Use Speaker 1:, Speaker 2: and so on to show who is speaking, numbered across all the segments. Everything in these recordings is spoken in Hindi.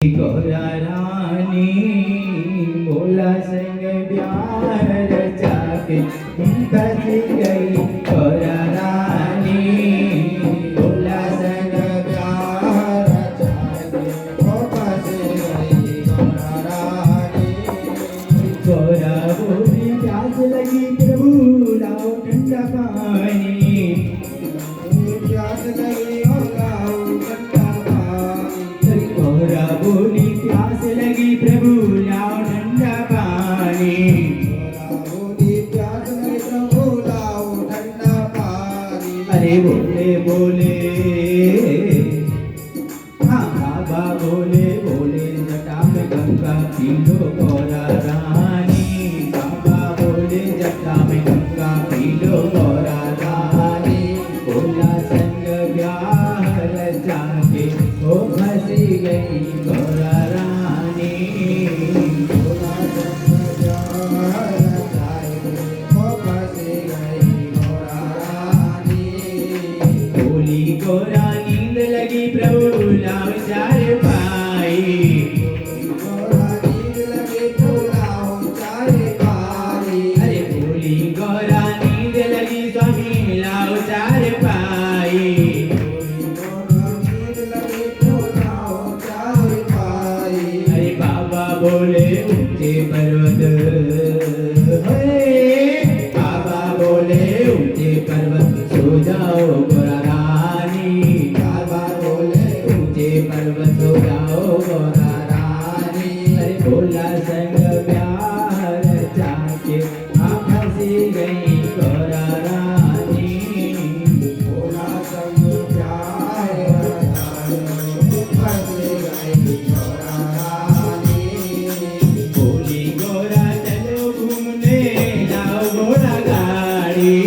Speaker 1: गौरा रानी बोला संग प्यार जाके फंस गई। गौरा रानी बोला संग प्यार जाके फंस गई। गौरा रानी गौरा बोली प्यास लगी प्रभु लाओ ठंडा पानी। प्यास लगी गौरा बोली प्यास लगी प्रभु लाओ ठंडा पानी। बोली प्यास लगी प्रभु लाओ ठंडा पानी। अरे बोले बोले हाँ बाबा बोले बोले जटा में गंगा पी लो गौरा रानी। बाबा बोले जटा में गंगा पी लो गौरा रानी। बोला संग ब्याह जाके ओ फंसी गई गौरा रानी। बोला संग ब्याह जाके ओ फंसी गई गौरा रानी। बोली गौरा नींद लगी प्रभु लाओ चार पाई। गौरा नींद लगी प्रभु लाओ चार पाई। अरे बोली गौरा नींद लगी स्वामी लाओ चार पाई। बोले ऊंचे पर्वत बाबा बोले ऊंचे पर्वत सो जाओ गौरा रानी। बाबा बोले ऊंचे पर्वत सो जाओ गौरा रानी। अरे बोला संग प्यार जाके फंसी गई गौरा रानी। बोला संग प्यार जाके फंसी गई गौरा रानी। बोली गौरा चलो घूमने लाओ घोड़ा गाड़ी।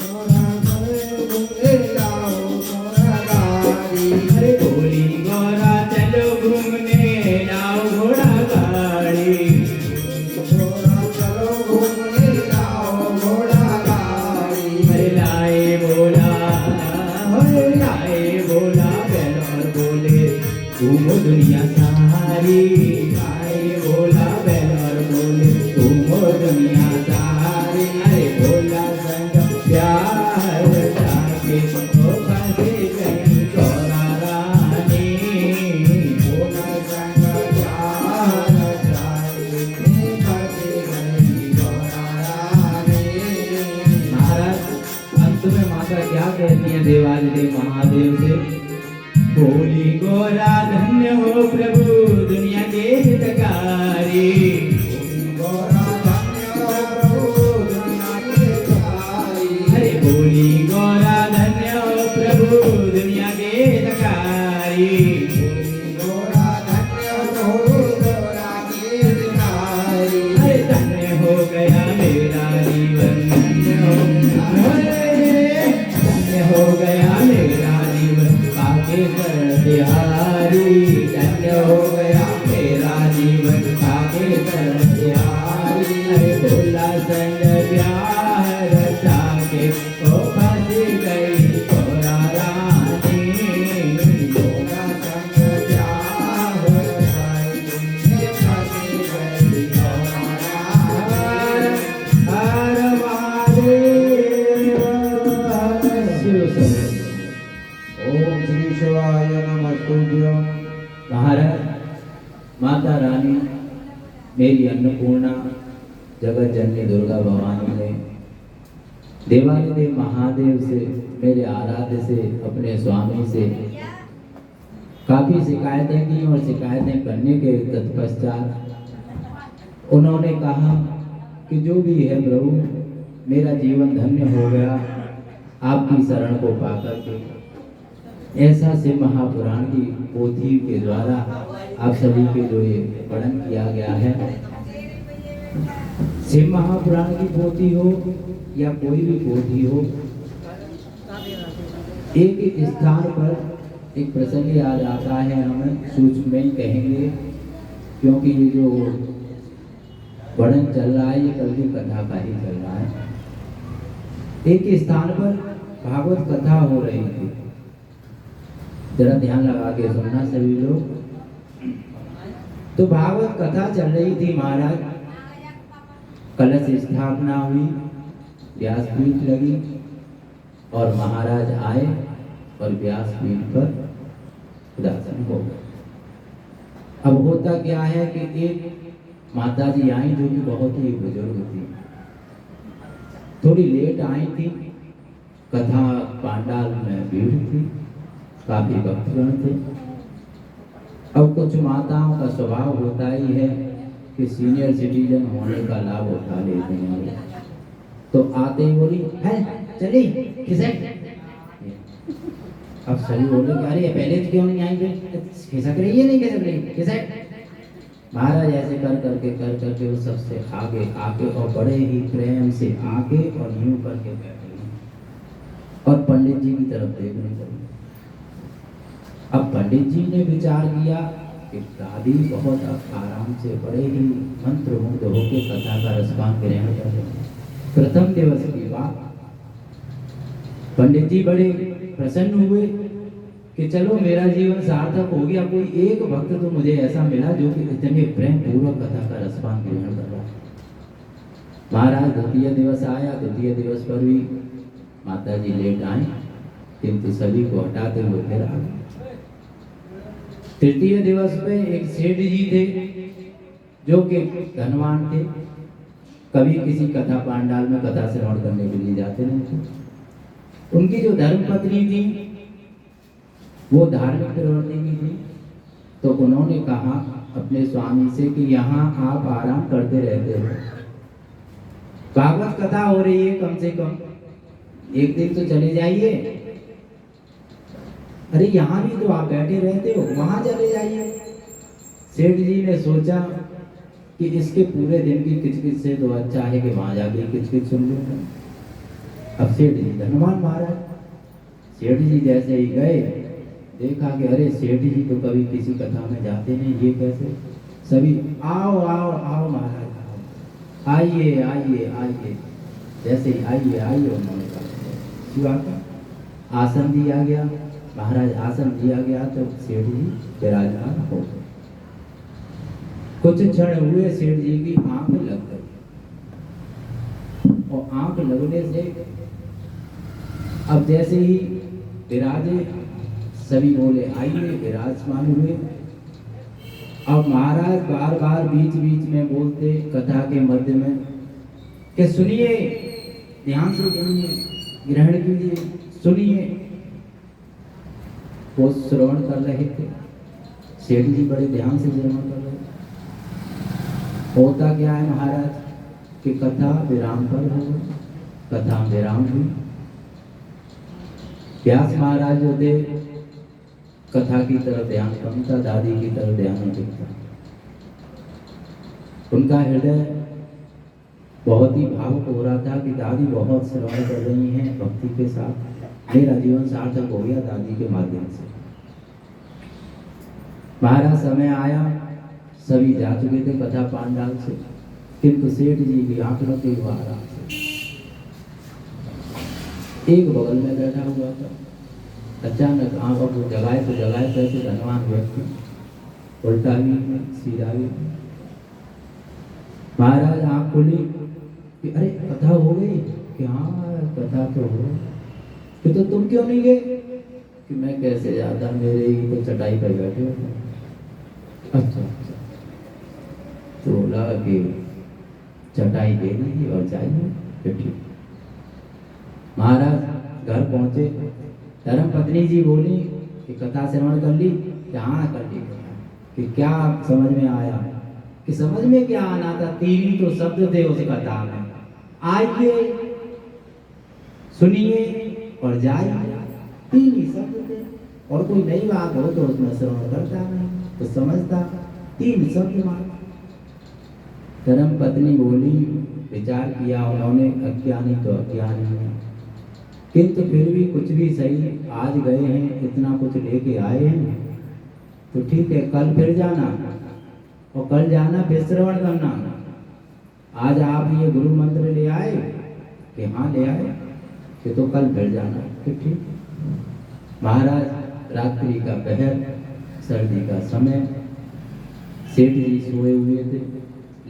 Speaker 1: गौरा चलो घूमने लाओ घोड़ा गाड़ी। अरे बोली गौरा चलो घूमने लाओ घोड़ा गाड़ी। गौरा चलो घूमने लाओ घोड़ा गाड़ी। अरे लाए बोला बैल और बोले घूमो दुनिया सारी। लाए बोला बैल और बोले घूमो दुनिया सारी। अरे बोला संग प्यार जाके ओ फंसी गई गौरा रानी। बोला संग प्यार जाके फंसी गई गौरा रानी। महाराज अंत में माता क्या कहती है देवादिदेव महादेव से? बोली गौरा धन्य हो प्रभु दुनिया के हितकारी। गौरा धन्य हो प्रभु दुनिया के हितकारी। अरे बोली गौरा धन्य हो प्रभु दुनिया के हितकारी। गौरा धन्य हो गौरा के हितकारी। अरे धन्य हो गया मेरा जीवन। धन्य हो गया मेरा जीवन आगे कर बिहारी। धन्य हो गया मेरा जीवन आगे कर बिहारी। अरे बोला संग प्यार जाके ओ फंसी गई गौरा रानी। बोला संग प्यार जाके फंसी गई गौरा रानी। हर महादेव ओम श्री शिवाय नमस्तुभ्यं। महाराज माता रानी मेरी अन्नपूर्णा जगत जननी दुर्गा भवानी ने देवादिदेव महादेव से मेरे आराध्य से अपने स्वामी से काफी शिकायतें की और शिकायतें करने के तत्पश्चात उन्होंने कहा कि जो भी है प्रभु मेरा जीवन धन्य हो गया आपकी शरण को पाकर के। ऐसा शिव महापुराण की पोथी के द्वारा आप सभी के जो ये वर्णन किया गया है। शिव महापुराण की पोथी हो या कोई भी पोथी हो, एक स्थान पर एक प्रसंग याद आता है। हमें सूक्ष्म में कहेंगे क्योंकि ये जो वर्णन चल रहा है ये कल की कथा का ही चल रहा है। एक स्थान पर भागवत कथा हो रही थी। जरा ध्यान लगा के सुनना सभी लोग। तो भागवत कथा चल रही थी महाराज, कलश स्थापना हुई, व्यासपीठ लगी और महाराज आए और व्यासपीठ पर उदासन हो गए। अब होता क्या है कि एक माता जी आई जो कि बहुत ही बुजुर्ग थी, थोड़ी लेट आई थी, कथा पांडाल में भीड़ थी, काफी भक्तगण थे। अब कुछ माताओं का स्वभाव होता ही है कि सीनियर सिटीजन होने का लाभ उठा लेते हैं, तो आते ही बोली है चली खिसक। अब सभी बोले अरे पहले तो क्यों नहीं आई, खिसक रही है नहीं खिसक रही, खिसक। महाराज ऐसे कर करके वो सबसे आगे आके और बड़े ही प्रेम से आके और यूं करके बैठे और पंडित जी की तरफ देखने लगे। अब पंडित जी ने विचार किया कि दादी बहुत आराम से बड़े ही मंत्रमुग्ध होकर कथा का रसपान ग्रहण कर रहे हैं। प्रथम दिवस की बात, पंडित जी बड़े प्रसन्न हुए कि चलो मेरा जीवन सार्थक हो गया, कोई एक भक्त तो मुझे ऐसा मिला जो कि इतने प्रेम पूर्वक कथा का रसपान ग्रहण कर रहा है। महाराज द्वितीय दिवस आया, द्वितीय दिवस पर भी माता जी लेट आए, किंतु सभी को हटाते हुए फिर आ गए। तृतीय दिवस पे एक सेठ जी थे जो कि धनवान थे, कभी किसी कथा पांडाल में कथा श्रवण करने के लिए जाते नहीं थे। उनकी जो धर्मपत्नी थी वो धार्मिक प्रवृत्ति की थी, तो उन्होंने कहा अपने स्वामी से कि यहाँ आप आराम करते रहते हो, भागवत कथा हो रही है, कम से कम एक दिन तो चले जाइए। अरे यहाँ भी तो आप बैठे रहते हो, वहां चले जाइए। सेठ जी ने सोचा कि इसके पूरे दिन की किचकिच से तो अच्छा है कि वहां जाके किचकिच सुन लूंगा। अब सेठ जी धनवान महाराज, सेठ जी जैसे ही गए, देखा कि अरे सेठ जी तो कभी किसी कथा में जाते नहीं, ये कैसे। सभी आओ आओ आओ महाराज, आइए आइए आइए। जैसे ही आइए आइए उन्होंने कहा, आसन दिया गया, महाराज आसन दिया गया तो सेठ जी विराजमान हो गए। कुछ क्षण हुए, सेठ जी की आंख लग गई और आंख लगने से अब जैसे ही विराजे, सभी बोले आइए, विराजमान हुए। अब महाराज बार बार बीच बीच में बोलते कथा के मध्य में कि सुनिए, ध्यान से सुनिए, ग्रहण कीजिए, सुनिए। वो श्रवण कर रहे थे, सेठ जी बड़े ध्यान से श्रवण कर रहे थे। होता क्या है महाराज कि कथा विराम पर हो गई, कथा विराम हुई। व्यास महाराज जो थे कथा की तरफ ध्यान कम था, दादी की तरफ ध्यान अधिक था। उनका हृदय बहुत ही भावुक हो रहा था कि दादी बहुत श्रवण कर रही हैं भक्ति के साथ, मेरा जीवन सार्थक हो गया दादी के माध्यम से। महाराज समय आया, सभी जा चुके थे कथा पांडाल से, किंतु सेठ जी की आंख लग गई आराम से। एक बगल में बैठा हुआ था, अचानक आंख को जगाए तो जगाए कैसे धनवान व्यक्ति, उल्टा भी सीधा भी। महाराज आंख खोली कि अरे कथा हो गई, कि हाँ कथा तो हो, कि तो तुम क्यों नहीं गए? कि मैं कैसे जाता, मेरे ही तो चटाई पर बैठे हो। अच्छा तो बोला कि चटाई दे दीजिए और जाइए, फिर ठीक। महाराज घर पहुंचे, धर्म पत्नी जी बोली कि कथा श्रवण कर ली? कि हाँ कर ली। कि क्या समझ में आया? कि समझ में क्या आना था, 3 ही तो शब्द थे उस कथा में, आइए सुनिए और जाइए, 3 ही शब्द थे। और कोई नई बात हो तो उसमें श्रवण करता नहीं, तो समझता, 3 शब्द मात्र। धर्म पत्नी बोली, विचार किया उन्होंने, अज्ञानी तो अज्ञानी है, किंतु फिर भी कुछ भी सही, आज गए हैं, इतना कुछ लेके आए हैं, तो ठीक है, कल फिर जाना, और कल जाना फिर श्रवण करना। आज आप ये गुरु मंत्र ले आए? कि हाँ ले आए। कि तो कल फिर जाना, कि ठीक। महाराज रात्रि का पहर, सर्दी का समय, सेठ जी सोए हुए थे,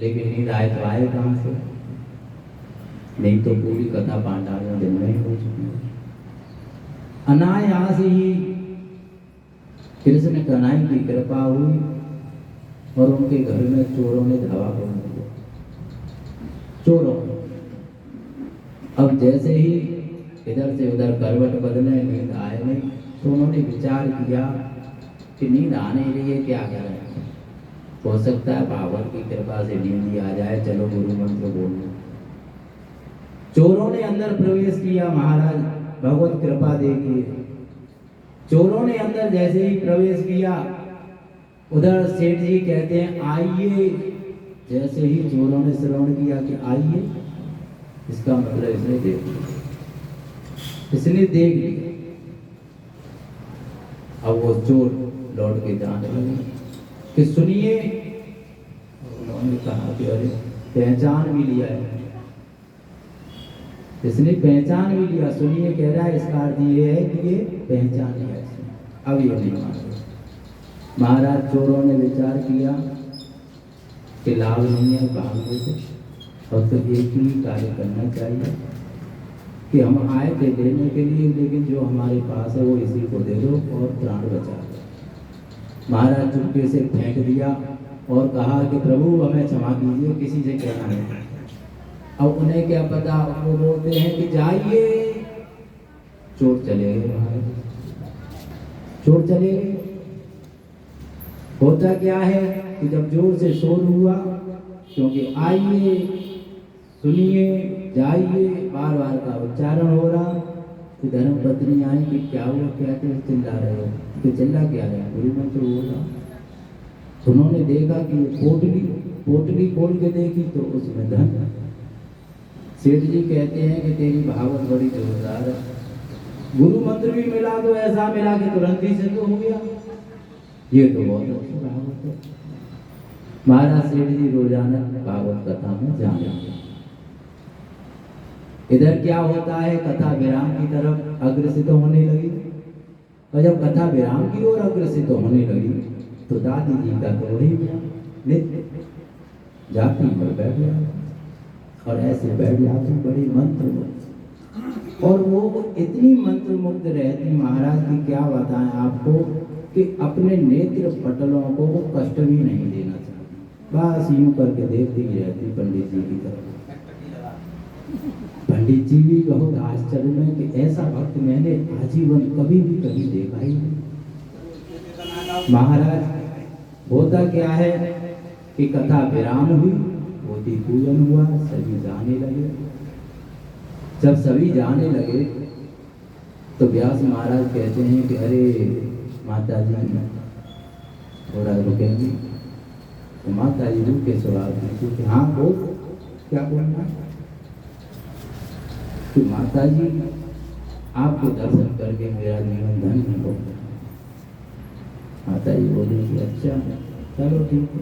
Speaker 1: लेकिन नींद आए तो आए कहाँ से? नहीं तो पूरी कथा पांडालों दिन में ही हो चुकी है। अनायास ही कृष्ण कन्हैया की कृपा हुई और उनके घर में चोरों ने धावा बोल दिया। चोरों अब जैसे ही इधर से उधर करवट बदले, नींद आए नहीं, तो उन्होंने विचार किया कि नींद आने के लिए क्या करें। हो सकता है भागवत की कृपा से नींद ही आ जाए, चलो गुरु मंत्र बोल लो। चोरों ने अंदर प्रवेश किया। महाराज भगवत कृपा देखिए, चोरों ने अंदर जैसे ही प्रवेश किया, उधर सेठ जी कहते हैं आइए। जैसे ही चोरों ने श्रवण किया कि आइए, इसका मतलब इसने देख लिया, इसने देख लिया। अब वो चोर लौट के जाने लगे कि सुनिए। उन्होंने कहा कि अरे पहचान भी लिया है, इसने पहचान भी लिया। सुनिए कह रहा है, इसका अर्थ ये है कि ये पहचान लिया इसने, अब ये नहीं मान रहे। महाराज चोरों ने विचार किया कि लाभ नहीं है भागने से, और तो एक ही कार्य करना चाहिए कि हम आए थे लेने के लिए, लेकिन जो हमारे पास है वो इसी को दे दो और प्राण बचा दो। महाराज चुपके से फेंक दिया और कहा कि प्रभु हमें क्षमा कीजिए, किसी से कहना नहीं। अब उन्हें क्या पता, वो बोलते हैं कि जाइए। चोर चले गए, महाराज चोर चले गए। होता क्या है कि जब जोर से शोर हुआ, क्योंकि आइए, सुनिए, जाइए बार बार का उच्चारण हो रहा, कि धर्म पत्नी आई कि क्या हुआ, क्या चिल्ला रहे हो, कि चिल्ला क्या रहे, गुरु मंत्र बोल रहा। उन्होंने देखा कि पोटली खोल के देखी तो उसमें धन। सेठ जी कहते हैं कि तेरी भागवत बड़ी जोरदार है, गुरु मंत्र भी मिला तो ऐसा मिला कि तुरंत ही सिद्ध हो गया, ये तो बहुत अच्छी भागवत है। महाराज सेठ जी रोजाना भागवत कथा में जाने। इधर क्या होता है, कथा विराम की तरफ अग्रसित होने लगी, और जब कथा विराम की ओर अग्रसित होने लगी तो दादी जी का तो वही नित्य जाती पर बैठ गया, और ऐसे बैठ जाती बड़ी मंत्र मुग्ध, और वो इतनी मंत्र मुग्ध रहती महाराज की क्या बताएं आपको, कि अपने नेत्र पटलों को वो कष्ट भी नहीं देना चाहती, बस यूं करके देखती रहती पंडित जी की तरफ। पंडित जी भी बहुत आश्चर्य में कि ऐसा भक्त मैंने आजीवन कभी भी कहीं देखा ही नहीं। महाराज होता क्या है कि कथा विराम हुई, पोथी पूजन हुआ, सभी जाने लगे। जब सभी जाने लगे तो व्यास महाराज कहते हैं कि अरे माता जी थोड़ा रुकेंगे, तो माता जी रुक के सवाल पूछे कि हाँ बोल, क्या बोलना है? तो माता जी आपके दर्शन करके मेरा जीवन धन्य हो गया। माता जी बोली कि अच्छा चलो ठीक है,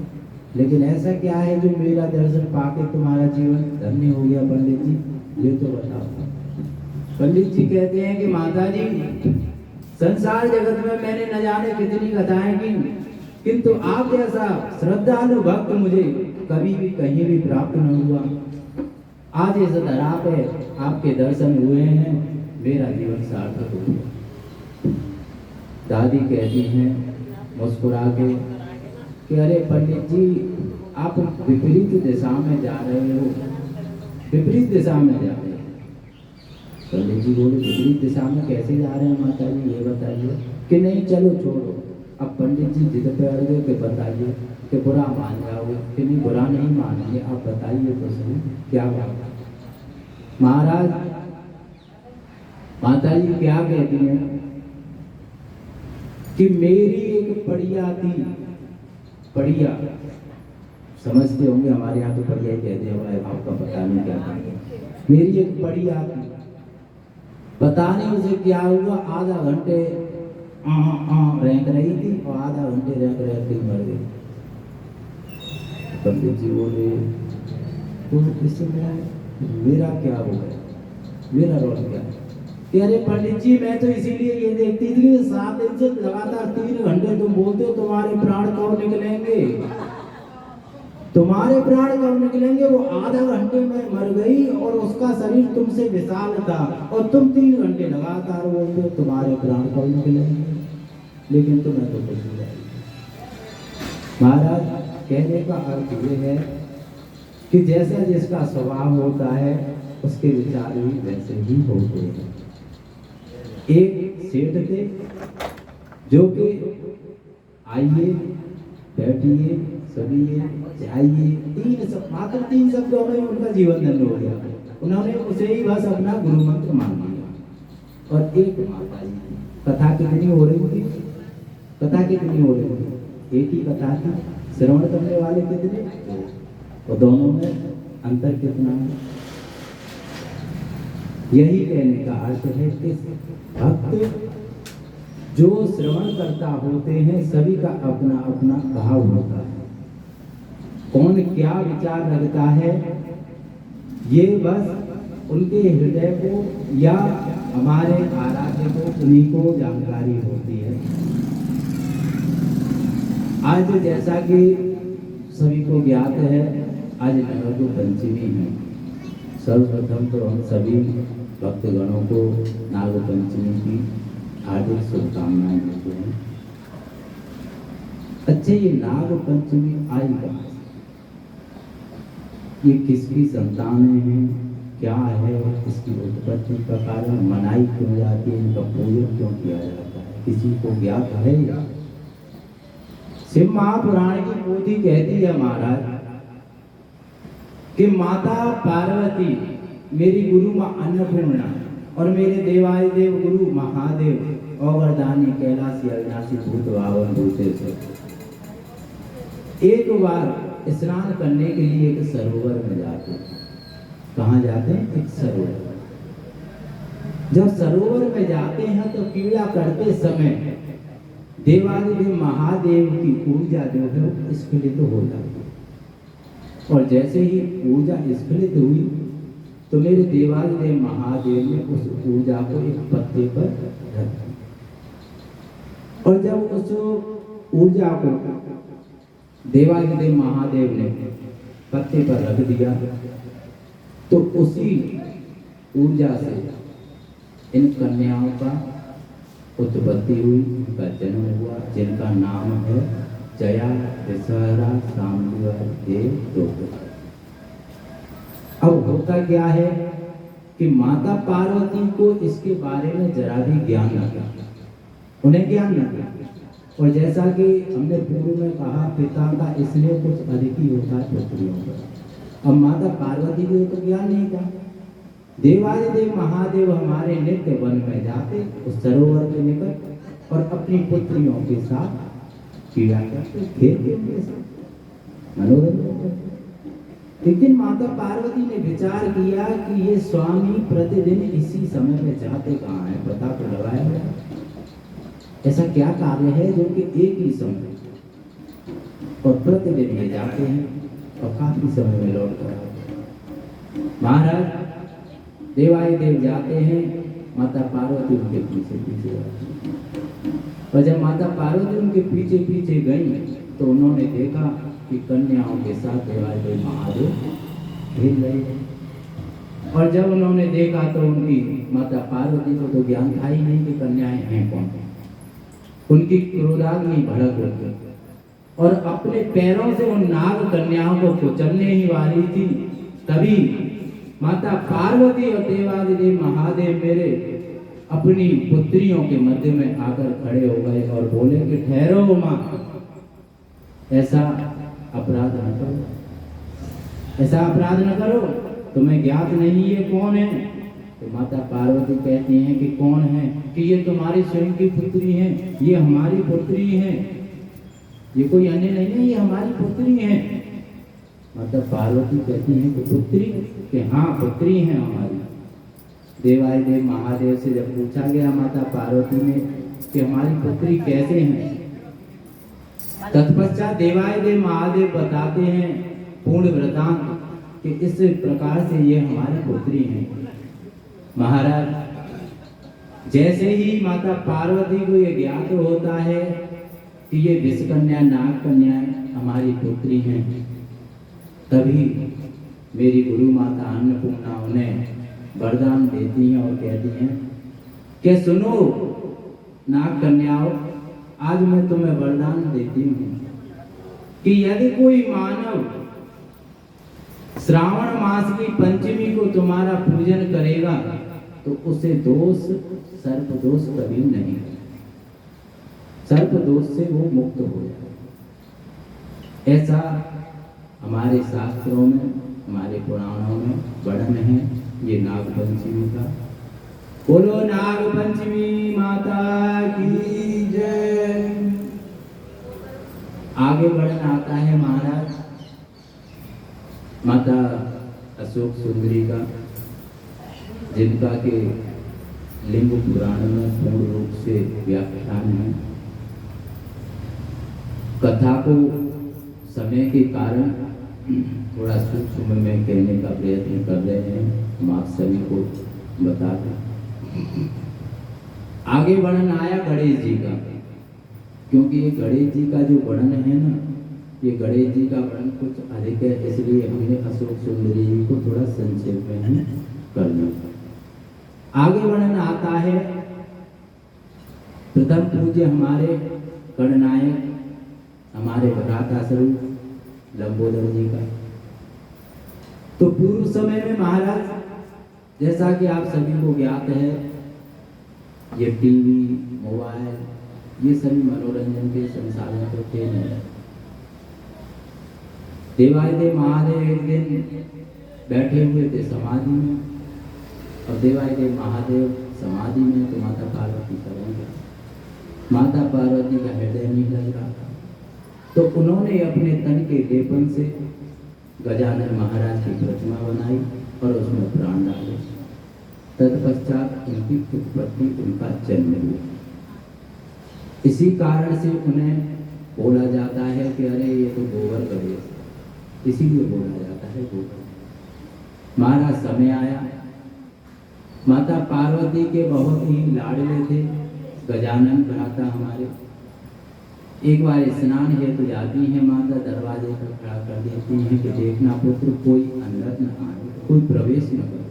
Speaker 1: लेकिन ऐसा क्या है जो मेरा दर्शन पाके तुम्हारा जीवन धन्य हो गया पंडित जी, ये तो बताओ। पंडित जी कहते हैं कि माता जी संसार जगत में मैंने न जाने कितनी कथाएं की, किंतु आप जैसा श्रद्धालु भक्त मुझे कभी भी कहीं भी प्राप्त न हुआ। आज इस धरा पे आपके दर्शन हुए हैं, मेरा जीवन सार्थक हो गया। दादी कहती हैं मुस्कुरा के कि अरे पंडित जी आप विपरीत दिशा में जा रहे हो, विपरीत दिशा में जा रहे हो। पंडित जी बोले विपरीत दिशा में कैसे जा रहे हैं माता जी, ये बताइए। कि नहीं चलो छोड़ो। अब पंडित जी जिद पे अड़ गए कि बताइए, कि बुरा मान जाओगे, कि नहीं बुरा नहीं मानेंगे, आप बताइए तो सही क्या बात। महाराज माता जी क्या कहती हैं कि मेरी एक पड़िया थी, पड़िया समझते होंगे, हमारे यहाँ तो पड़िया ही कहते हैं, आपका पता नहीं क्या कहते। मेरी एक पड़िया थी, बताने उसे क्या हुआ, आधा घंटे रैंक रही थी और आधा घंटे रैंक रहते मर गई। पंडित जी बोले तो इसमें मेरा क्या हो गया, मेरा रोल क्या है? अरे पंडित जी मैं तो इसीलिए ये देखती थी 7 दिन से लगातार 3 घंटे तुम बोलते हो, तुम्हारे प्राण कब निकलेंगे, तुम्हारे प्राण कब निकलेंगे? वो आधा घंटे में मर गई और उसका शरीर तुमसे विशाल था और तुम 3 घंटे लगातार बोलते तुम्हारे प्राण कब निकलेंगे, लेकिन तुम्हें तो कुछ नहीं। महाराज कहने का अर्थ ये है कि जैसा जिसका स्वभाव होता है उसके विचार भी वैसे ही होते हैं। एक सेठ थे जो कि आइए बैठिए सभी जाइए, मात्र 3 शब्दों में उनका जीवन धन्य हो गया। उन्होंने उसे ही बस अपना गुरु मंत्र मान लिया। और एक माता जी, कथा कितनी हो रही थी? कथा कितनी हो रही थी? एक ही कथा थी, श्रवण करने वाले कितने, और दोनों में अंतर कितना है? यही कहने का अर्थ है कि भक्त जो श्रवण करता होते हैं सभी का अपना अपना भाव होता है। कौन क्या विचार रखता है ये बस उनके हृदय को या हमारे आराध्य को उन्हीं को जानकारी होती है। आज जैसा कि सभी को ज्ञात है, आज नाग पंचमी है। सर्वप्रथम तो हम सभी भक्तगणों को नाग पंचमी की हार्दिक शुभकामनाएं देते हैं। अच्छे, ये नाग पंचमी आई कहाँ से? ये किसकी संतानें हैं, क्या है इसकी उत्पत्ति का कारण, मनाई क्यों जाती है, इनका पूजन क्यों किया जाता है, किसी को ज्ञात है? शिव महापुराण की पोथी कहती है महाराज कि माता पार्वती मेरी गुरु मां अन्नपूर्णा और मेरे देवादिदेव गुरु महादेव औगरदानी कैलाशी अविनाशी भूत भावन भूतेश्वर एक बार स्नान करने के लिए एक सरोवर में जाते हैं। कहाँ जाते हैं? एक सरोवर। जब सरोवर में जाते हैं तो क्रीड़ा करते समय देवादिदेव महादेव की ऊर्जा जो है स्खलित हो जाती है। और जैसे ही ऊर्जा स्खलित हुई तो मेरे देवादिदेव महादेव ने उस ऊर्जा को एक पत्ते पर रख दिया। और जब उस ऊर्जा को देवादिदेव महादेव ने पत्ते पर रख दिया तो उसी ऊर्जा से इन कन्याओं का उत्पत्ति हुई, उनका जन्म हुआ, जिनका नाम है जया, दशहरा, शामली और देव। अब होता क्या है कि माता पार्वती को इसके बारे में जरा भी ज्ञान न था, उन्हें ज्ञान न था। और जैसा कि हमने पूर्व में कहा, पिता का इसलिए कुछ अधिक ही होता है पुत्रियों पर। अब माता पार्वती को तो ज्ञान नहीं था। देवादिदेव महादेव हमारे नित्य वन में जाते उस सरोवर के निकट और अपनी पुत्रियों के साथ क्रीड़ा करते, खेलते, मनोरंजन करते। एक दिन माता पार्वती ने विचार किया कि ये स्वामी प्रतिदिन इसी समय में जाते कहाँ हैं, पता तो लगाया है। ऐसा क्या कार्य है जो कि एक ही समय और प्रतिदिन ये जाते हैं और काफी समय में लौट कर आते हैं। महाराज देवादिदेव जाते हैं, माता पार्वती उनके पीछे पीछे आती है। और जब माता पार्वती उनके पीछे पीछे गई तो उन्होंने देखा कि कन्याओं के साथ देवादिदेव महादेव खेल रहे हैं। और जब उन्होंने देखा तो उनकी माता पार्वती को तो ज्ञान था ही नहीं कि कन्याएं हैं कौन। उनकी क्रोधाग्नि भड़क उठी और अपने पैरों से उन नाग कन्याओं को कुचलने ही वाली थी। तभी माता पार्वती और देवादिदेव महादेव मेरे अपनी पुत्रियों के मध्य में आकर खड़े हो गए और बोले कि ठहरो मां, ऐसा अपराध न करो, ऐसा अपराध न करो, तुम्हें ज्ञात नहीं ये कौन है। तो माता पार्वती कहती हैं कि कौन है, कि ये तुम्हारी स्वयं की पुत्री हैं, ये हमारी पुत्री हैं, ये कोई अन्य नहीं है, ये हमारी पुत्री हैं। माता पार्वती कहती हैं कि पुत्री, कि हाँ पुत्री हैं हमारी। देवादिदेव महादेव से जब पूछा गया माता पार्वती ने कि हमारी पुत्री कैसे हैं, तत्पश्चात देवादिदेव महादेव बताते हैं पूर्ण वृतांत कि इस प्रकार से ये हमारी पुत्री हैं। महाराज जैसे ही माता पार्वती को ये ज्ञात होता है कि ये विषकन्या नाग कन्याएं हमारी पुत्री हैं, तभी मेरी गुरु माता अन्नपूर्णा उन्हें वरदान देती हैं और कहती हैं कि सुनो नाग कन्याओं, आज मैं तुम्हें वरदान देती हूँ कि यदि कोई मानव श्रावण मास की पंचमी को तुम्हारा पूजन करेगा तो उसे दोष, सर्प दोष कभी नहीं, सर्प दोष से वो मुक्त हो जाए। ऐसा हमारे शास्त्रों में, हमारे पुराणों में वर्णन है ये नाग पंचमी का। बोलो नाग पंचमी माता की जय। आगे वर्णन आता है महाराज माता अशोक सुंदरी का, जिनका के लिंग पुराण में पूर्ण रूप से व्याख्यान है। कथा को समय के कारण थोड़ा सूक्ष्म में कहने का प्रयत्न कर रहे हैं, हम आप सभी को बता दें। आगे वर्णन आया गणेश जी का, क्योंकि ये गणेश जी का जो वर्णन है ना, ये गणेश जी का वर्णन कुछ अधिक है, इसलिए हमने अशोक सुंदरी जी को थोड़ा संक्षेप में ही कर लिया। आगे वर्णन आता है प्रथम पूज्य हमारे गणनायक, हमारे भ्राता स्वरूप लंबोदर जी का। तो पूर्व समय में महाराज, जैसा कि आप सभी को ज्ञात है, ये टीवी, मोबाइल, ये सभी मनोरंजन के संसाधन तो थे नहीं। देवादिदेव महादेव एक दिन बैठे हुए थे समाधि में, और देवादिदेव महादेव समाधि में तो माता पार्वती करेंगे। माता पार्वती का हृदय नहीं लग रहा था, तो उन्होंने अपने तन के लेपन से गजानन महाराज की प्रतिमा बनाई और उसमें प्राण डाले। तत्पश्चात उनकी उत्पत्ति, उनका जन्म हुआ। इसी कारण से उन्हें बोला जाता है कि अरे ये तो गोबर गणेश, इसीलिए बोला जाता है गोबर। महाराज समय आया, माता पार्वती के बहुत ही लाडले थे गजानन भ्राता हमारे। एक बार स्नान हेतु जाती हैं माता, दरवाजे पर खड़ा कर देती हैं कि देखना पुत्र कोई अंदर न आए, कोई प्रवेश न करे।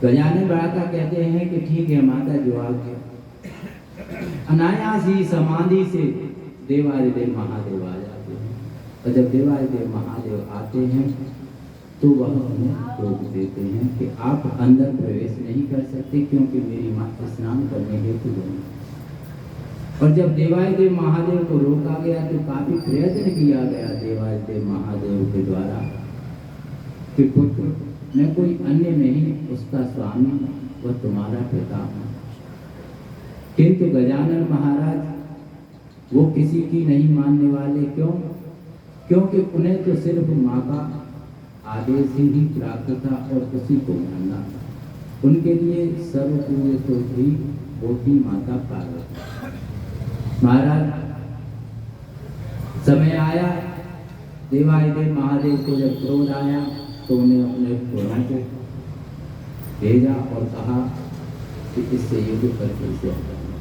Speaker 1: गजानन भ्राता कहते हैं कि ठीक है माता, जो आज्ञा। अनायास ही समाधि से देवादिदेव महादेव आ जाते हैं, और जब देवादिदेव महादेव आते हैं तो वह उन्हें रोक देते हैं कि आप अंदर प्रवेश नहीं कर सकते, क्योंकि मेरी माँ स्नान करने हेतु गई। और जब देवादिदेव महादेव को रोका गया तो काफी प्रयत्न किया गया देवादिदेव महादेव के द्वारा कि पुत्र, मैं कोई अन्य नहीं, उसका स्वामी वह तुम्हारा पिता हूँ। किंतु गजानन महाराज वो किसी की नहीं मानने वाले। क्यों? क्योंकि उन्हें तो सिर्फ माँ का आदेश ही प्राप्त था और उसी को मानना था। उनके लिए सर्वपूज्य तो भी होती माता पार्वती। महाराज समय आया, देवादिदेव महादेव को जब क्रोध आया तो उन्हें अपने घोड़ों को भेजा और कहा कि इससे युद्ध करके इसे हटाना।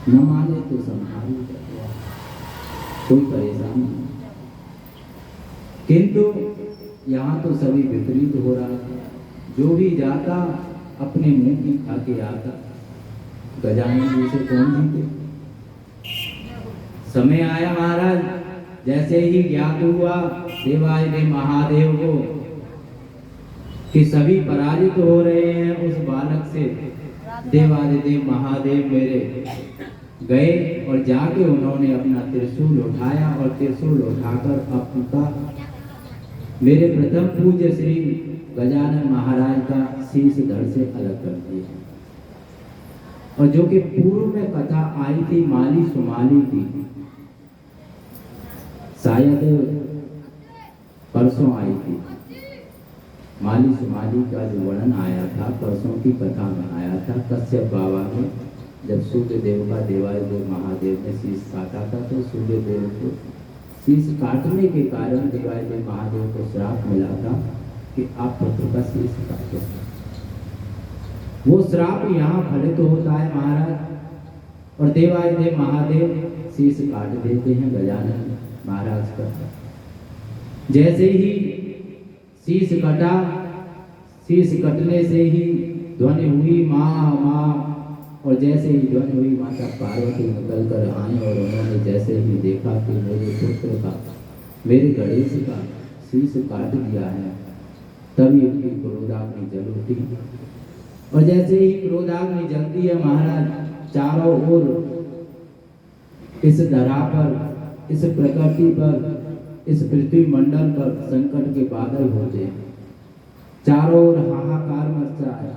Speaker 1: न माने तो संहारी कर दिया, कोई परेशानी नहीं। किंतु यहाँ तो सभी विपरीत हो रहा था। जो भी जाता अपने मुंह की खा के आता। गजानन जी से कौन जीते? समय आया महाराज, जैसे ही ज्ञात हुआ देवादिदेव महादेव को कि सभी पराजित हो रहे हैं उस बालक से, देवादिदेव महादेव मेरे गए और जाके उन्होंने अपना त्रिशूल उठाया और त्रिशूल उठाकर अपना मेरे प्रथम पूज्य श्री गजानन महाराज का शीश धड़ से अलग कर दिया। और जो कि पूर्व में कथा आई थी माली सुमाली की, शायद परसों आई थी। माली सुमाली का जो वर्णन आया था, परसों की कथा में आया था। कश्यप बाबा ने जब सूर्य देव का देवादिदेव महादेव ने शीश काटा था, तो सूर्य देव को शीश काटने के कारण देवादिदेव महादेव को श्राप मिला था कि आप पुत्र का शीश काटो। वो श्राप यहाँ फलित होता है महाराज, और देवादिदेव महादेव शीश काट देते हैं गजानन महाराज का। जैसे ही शीश कटा, शीश कटने से ही ध्वनि हुई माँ माँ, और जैसे ही ध्वनि हुई माता पार्वती निकल कर आई और उन्होंने जैसे ही देखा कि मेरे पुत्र का, मेरे गणेश का शीश काट दिया है, तभी उनकी क्रोधाग्नि जल उठी। और जैसे ही क्रोधाग्नि जलती है महाराज, चारों ओर इस धरा पर, इस प्रकृति पर, इस पृथ्वी मंडल पर संकट के बादल होते हैं, चारों ओर हाहाकार मचता है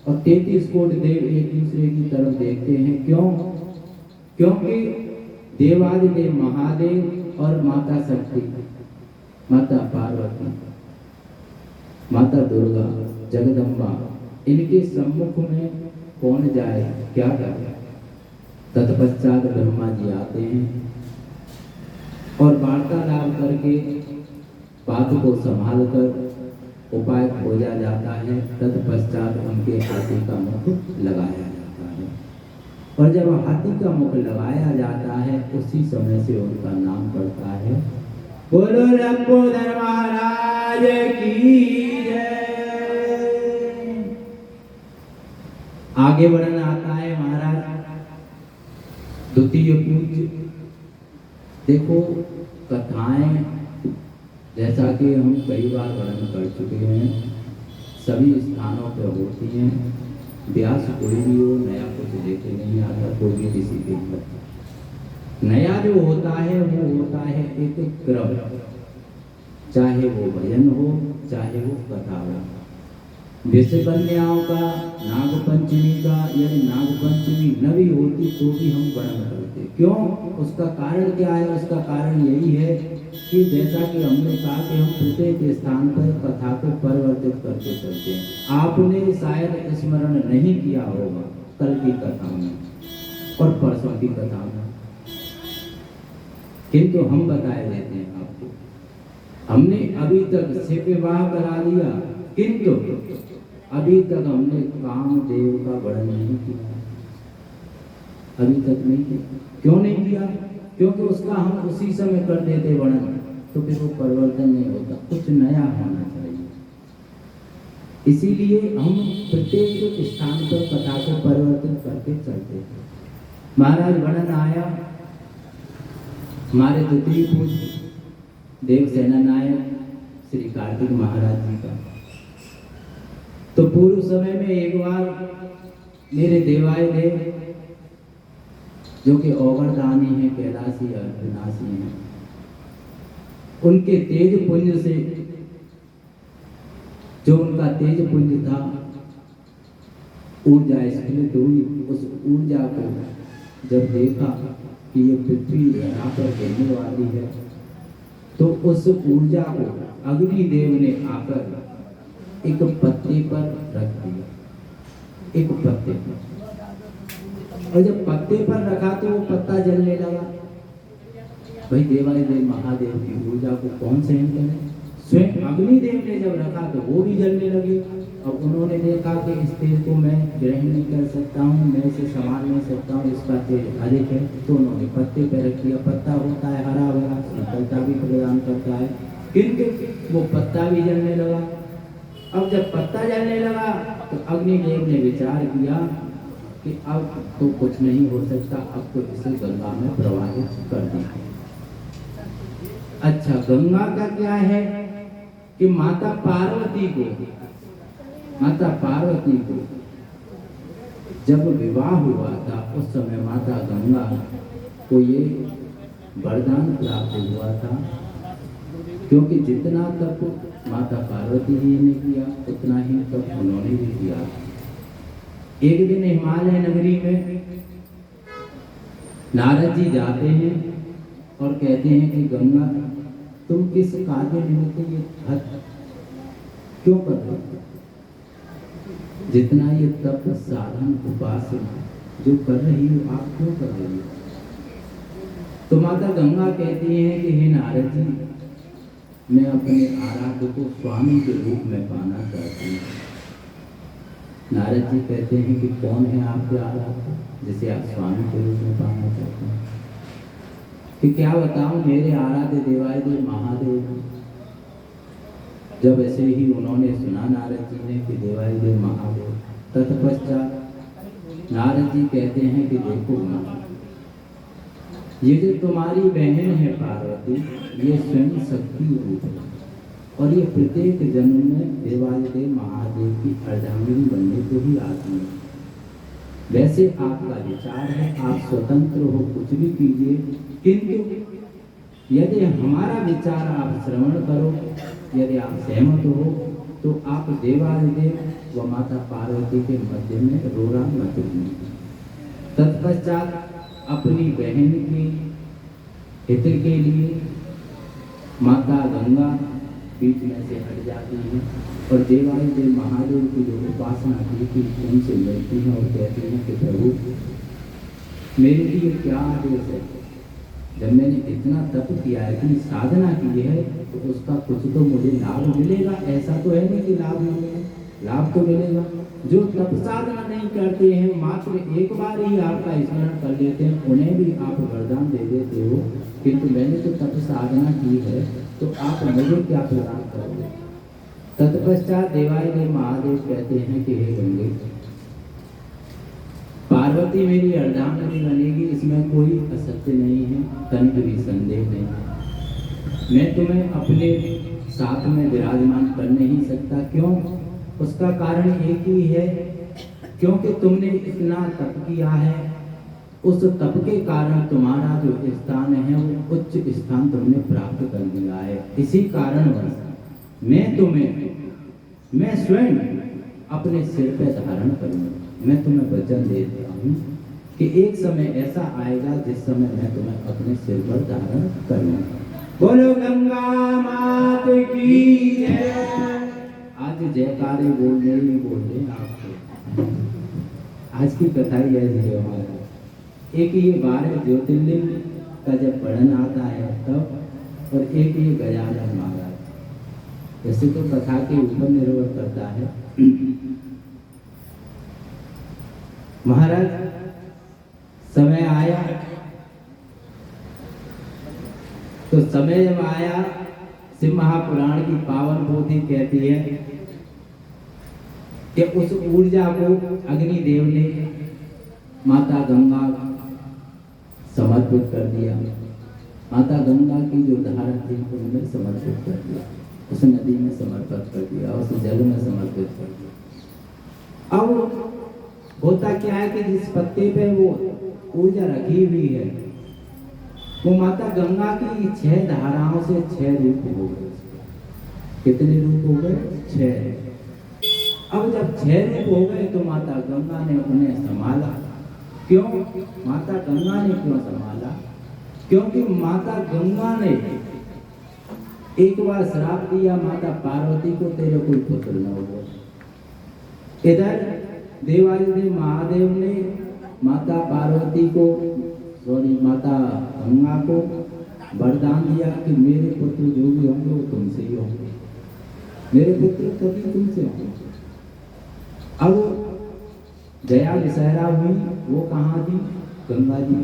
Speaker 1: और 33 कोटि देव एक दूसरे की तरफ देखते हैं। क्यों? क्योंकि देवादिदेव महादेव और माता शक्ति, माता पार्वती, माता दुर्गा, जगदम्बा, इनके सम्मुख में कौन जाए, क्या करे। तत्पश्चात ब्रह्मा जी आते हैं और वार्तालाप करके बात को संभाल कर उपाय खोजा जाता है। तत्पश्चात उनके हाथी का मुख लगाया जाता है, और जब हाथी का मुख लगाया जाता है उसी समय से उनका नाम पड़ता है बोलो लंबोदर महाराज की जय। आगे बढ़ना आता है महाराज द्वितीय पूज्य। देखो कथाएं जैसा कि हम कई बार वर्णन कर चुके हैं, सभी स्थानों पर होती हैं। व्यास कोई भी हो, नया कुछ लेके नहीं आता, कोई भी किसी के ऊपर। नया जो होता है वो होता है एक क्रम, चाहे वो भजन हो चाहे वो कथा हो। विश्व कन्याओं का, नागपंचमी का, यदि नागपंचमी न भी होती तो भी हम वर्णन करते। क्यों? उसका कारण क्या है? उसका कारण यही है कि जैसा कि हमने कहा कि हम प्रत्येक स्थान पर कथा को परिवर्तित करके चलते हैं। आपने शायद स्मरण नहीं किया होगा कल की कथा में और परसों की कथा में, किंतु हम बताए देते हैं आपको। हमने अभी तक शिव विवाह करा दिया, किंतु अभी तक हमने कामदेव का वर्णन नहीं किया, अभी तक नहीं किया। क्यों नहीं किया? क्योंकि उसका हम उसी समय कर देते वर्णन, तो फिर वो परिवर्तन नहीं होता, कुछ नया होना चाहिए। इसीलिए हम प्रत्येक स्थान पर कथा को परिवर्तित करके चलते हैं। महाराज वर्णन आया हमारे द्वितीय पूज्य देव सेना नायक श्री कार्तिक महाराज जी का। तो पूर्व समय में एक बार मेरे देवाय देव जो कि औगरदानी है, कैलाशी अविनाशी हैं, उनके तेज पुंज से, जो उनका तेज पुंज था, ऊर्जा स्फुलित हुई। उस ऊर्जा को जब देखा कि ये पृथ्वी यहाँ पर गिरने वाली है, तो उस ऊर्जा को अग्निदेव ने आकर एक पत्ते पर रख दिया, एक पत्ते पर। और जब पत्ते पर रखा तो वो पत्ता जलने लगा। भाई देवादिदेव महादेव की ऊर्जा को कौन सहन करे? स्वयं अग्निदेव ने जब रखा तो वो भी जलने लगे। और उन्होंने देखा कि इस तेज को मैं ग्रहण नहीं कर सकता हूँ, मैं इसे संभाल नहीं सकता हूँ, इसका तेज अधिक है, तो उन्होंने पत्ते पर रख दिया। पत्ता होता है हरा भरा, शीतलता भी प्रदान करता है, किंतु वो पत्ता भी जलने लगा। अब जब पत्ता जलने लगा तो अग्निदेव ने विचार किया कि अब तो कुछ नहीं हो सकता, अब तो इसे गंगा में प्रवाहित कर दें। अच्छा, गंगा का क्या है कि माता पार्वती को जब विवाह हुआ था उस समय माता गंगा को ये वरदान प्राप्त हुआ था, क्योंकि जितना तप माता पार्वती जी ने किया उतना ही तप उन्होंने भी किया। एक दिन हिमालय नगरी में नारद जी जाते हैं और कहते हैं कि गंगा तुम किस कार्य निमित्त ये हद क्यों कर रहे हो? जितना ये तप साधन उपासना जो कर रही हो आप क्यों कर रही हो? तो माता गंगा कहती हैं कि हे नारद जी, मैं अपने आराध्य को स्वामी के रूप में पाना चाहती हूँ। नारद जी कहते हैं कि कौन है आपके आराध्य जिसे आप स्वामी के रूप में पाना चाहते हैं? कि क्या बताऊं, मेरे आराध्य देवादिदेव महादेव, जब ऐसे ही उन्होंने सुना नारद जी ने कि देवादिदेव महादेव, तत्पश्चात नारद जी कहते हैं कि देखो ये जो तुम्हारी बहन है पार्वती, ये स्वयं शक्ति रूप है और ये प्रत्येक जन्म में देवादिदेव महादेव की अर्धांगिनी बनने को ही आती है। वैसे आपका विचार है, आप स्वतंत्र हो, कुछ भी कीजिए, किंतु यदि हमारा विचार आप श्रवण करो, यदि आप सहमत हो तो आप देवादिदेव व माता पार्वती के मध्य में रोरा मत कीजिए। तत्पश्चात अपनी बहन के हित के लिए माता गंगा बीच में से हट जाती है और देवादिदेव महादेव की जो उपासना की थी उनसे मिलती है और कहती हैं कि प्रभु मेरे लिए क्या आदेश है। जब मैंने इतना तप किया है, इतनी साधना की है, तो उसका कुछ तो मुझे लाभ मिलेगा। ऐसा तो है नहीं कि लाभ मिलेगा, लाभ तो मिलेगा। जो तप साधना नहीं करते हैं, मात्र एक बार ही आपका स्मरण कर लेते हैं, उन्हें भी आप वरदान दे देते हो, किंतु मैंने तो तप साधना की है, तो आप मुझे क्या प्रदान करोगे। तत्पश्चात देवादिदेव महादेव कहते हैं कि हे गंगे, पार्वती मेरी अर्धांगिनी बनेगी, इसमें कोई असत्य नहीं है, तनिक भी संदेह नहीं है। मैं तुम्हें अपने साथ में विराजमान कर नहीं सकता। क्यों? उसका कारण एक ही है, क्योंकि तुमने इतना तप किया है, उस तप के कारण तुम्हारा जो स्थान है वो उच्च स्थान तुमने प्राप्त कर लिया है। इसी कारणवश मैं स्वयं अपने सिर पे धारण करूंगा। मैं तुम्हें वचन देता हूँ कि एक समय ऐसा आएगा जिस समय मैं तुम्हें अपने सिर पर धारण करूंगा। बोलो गंगा मात की जय। आज जयकारे बोलने ही बोलने आपको। आज की कथा ही ऐसी है हमारा। एक ये 12 ज्योतिर्लिंग का जब वर्णन आता है तब, और एक ये गजानन महाराज। वैसे तो कथा के ऊपर निर्भर करता है। महाराज समय आया, तो समय जब आया, शिव महापुराण की पावन पोथी कहती है कि उस ऊर्जा को अग्निदेव ने माता गंगा समर्पित कर दिया। माता गंगा की जो धारा थी उनमें समर्पित कर दिया, उस नदी में समर्पित कर दिया, उस जल में समर्पित कर दिया। अब होता क्या है कि जिस पत्ते पे वो ऊर्जा रखी हुई है, वो माता गंगा की 6 धाराओं से 6 रूप हो गए। कितने रूप हो गए? 6। अब जब 6 रूप हो गए तो माता गंगा ने उन्हें संभाला। क्यों माता गंगा ने क्यों संभाला? क्योंकि माता गंगा ने एक बार श्राप दिया माता पार्वती को, तेरे कोई पुत्र न होगा। इधर देवादिदेव महादेव ने माता पार्वती को, माता गंगा को वरदान दिया कि मेरे पुत्र जो भी होंगे वो तुमसे ही होंगे, मेरे पुत्र कभी तुमसे होंगे। अब जया विषहरा हुई, वो कहाँ थी? गंगा जी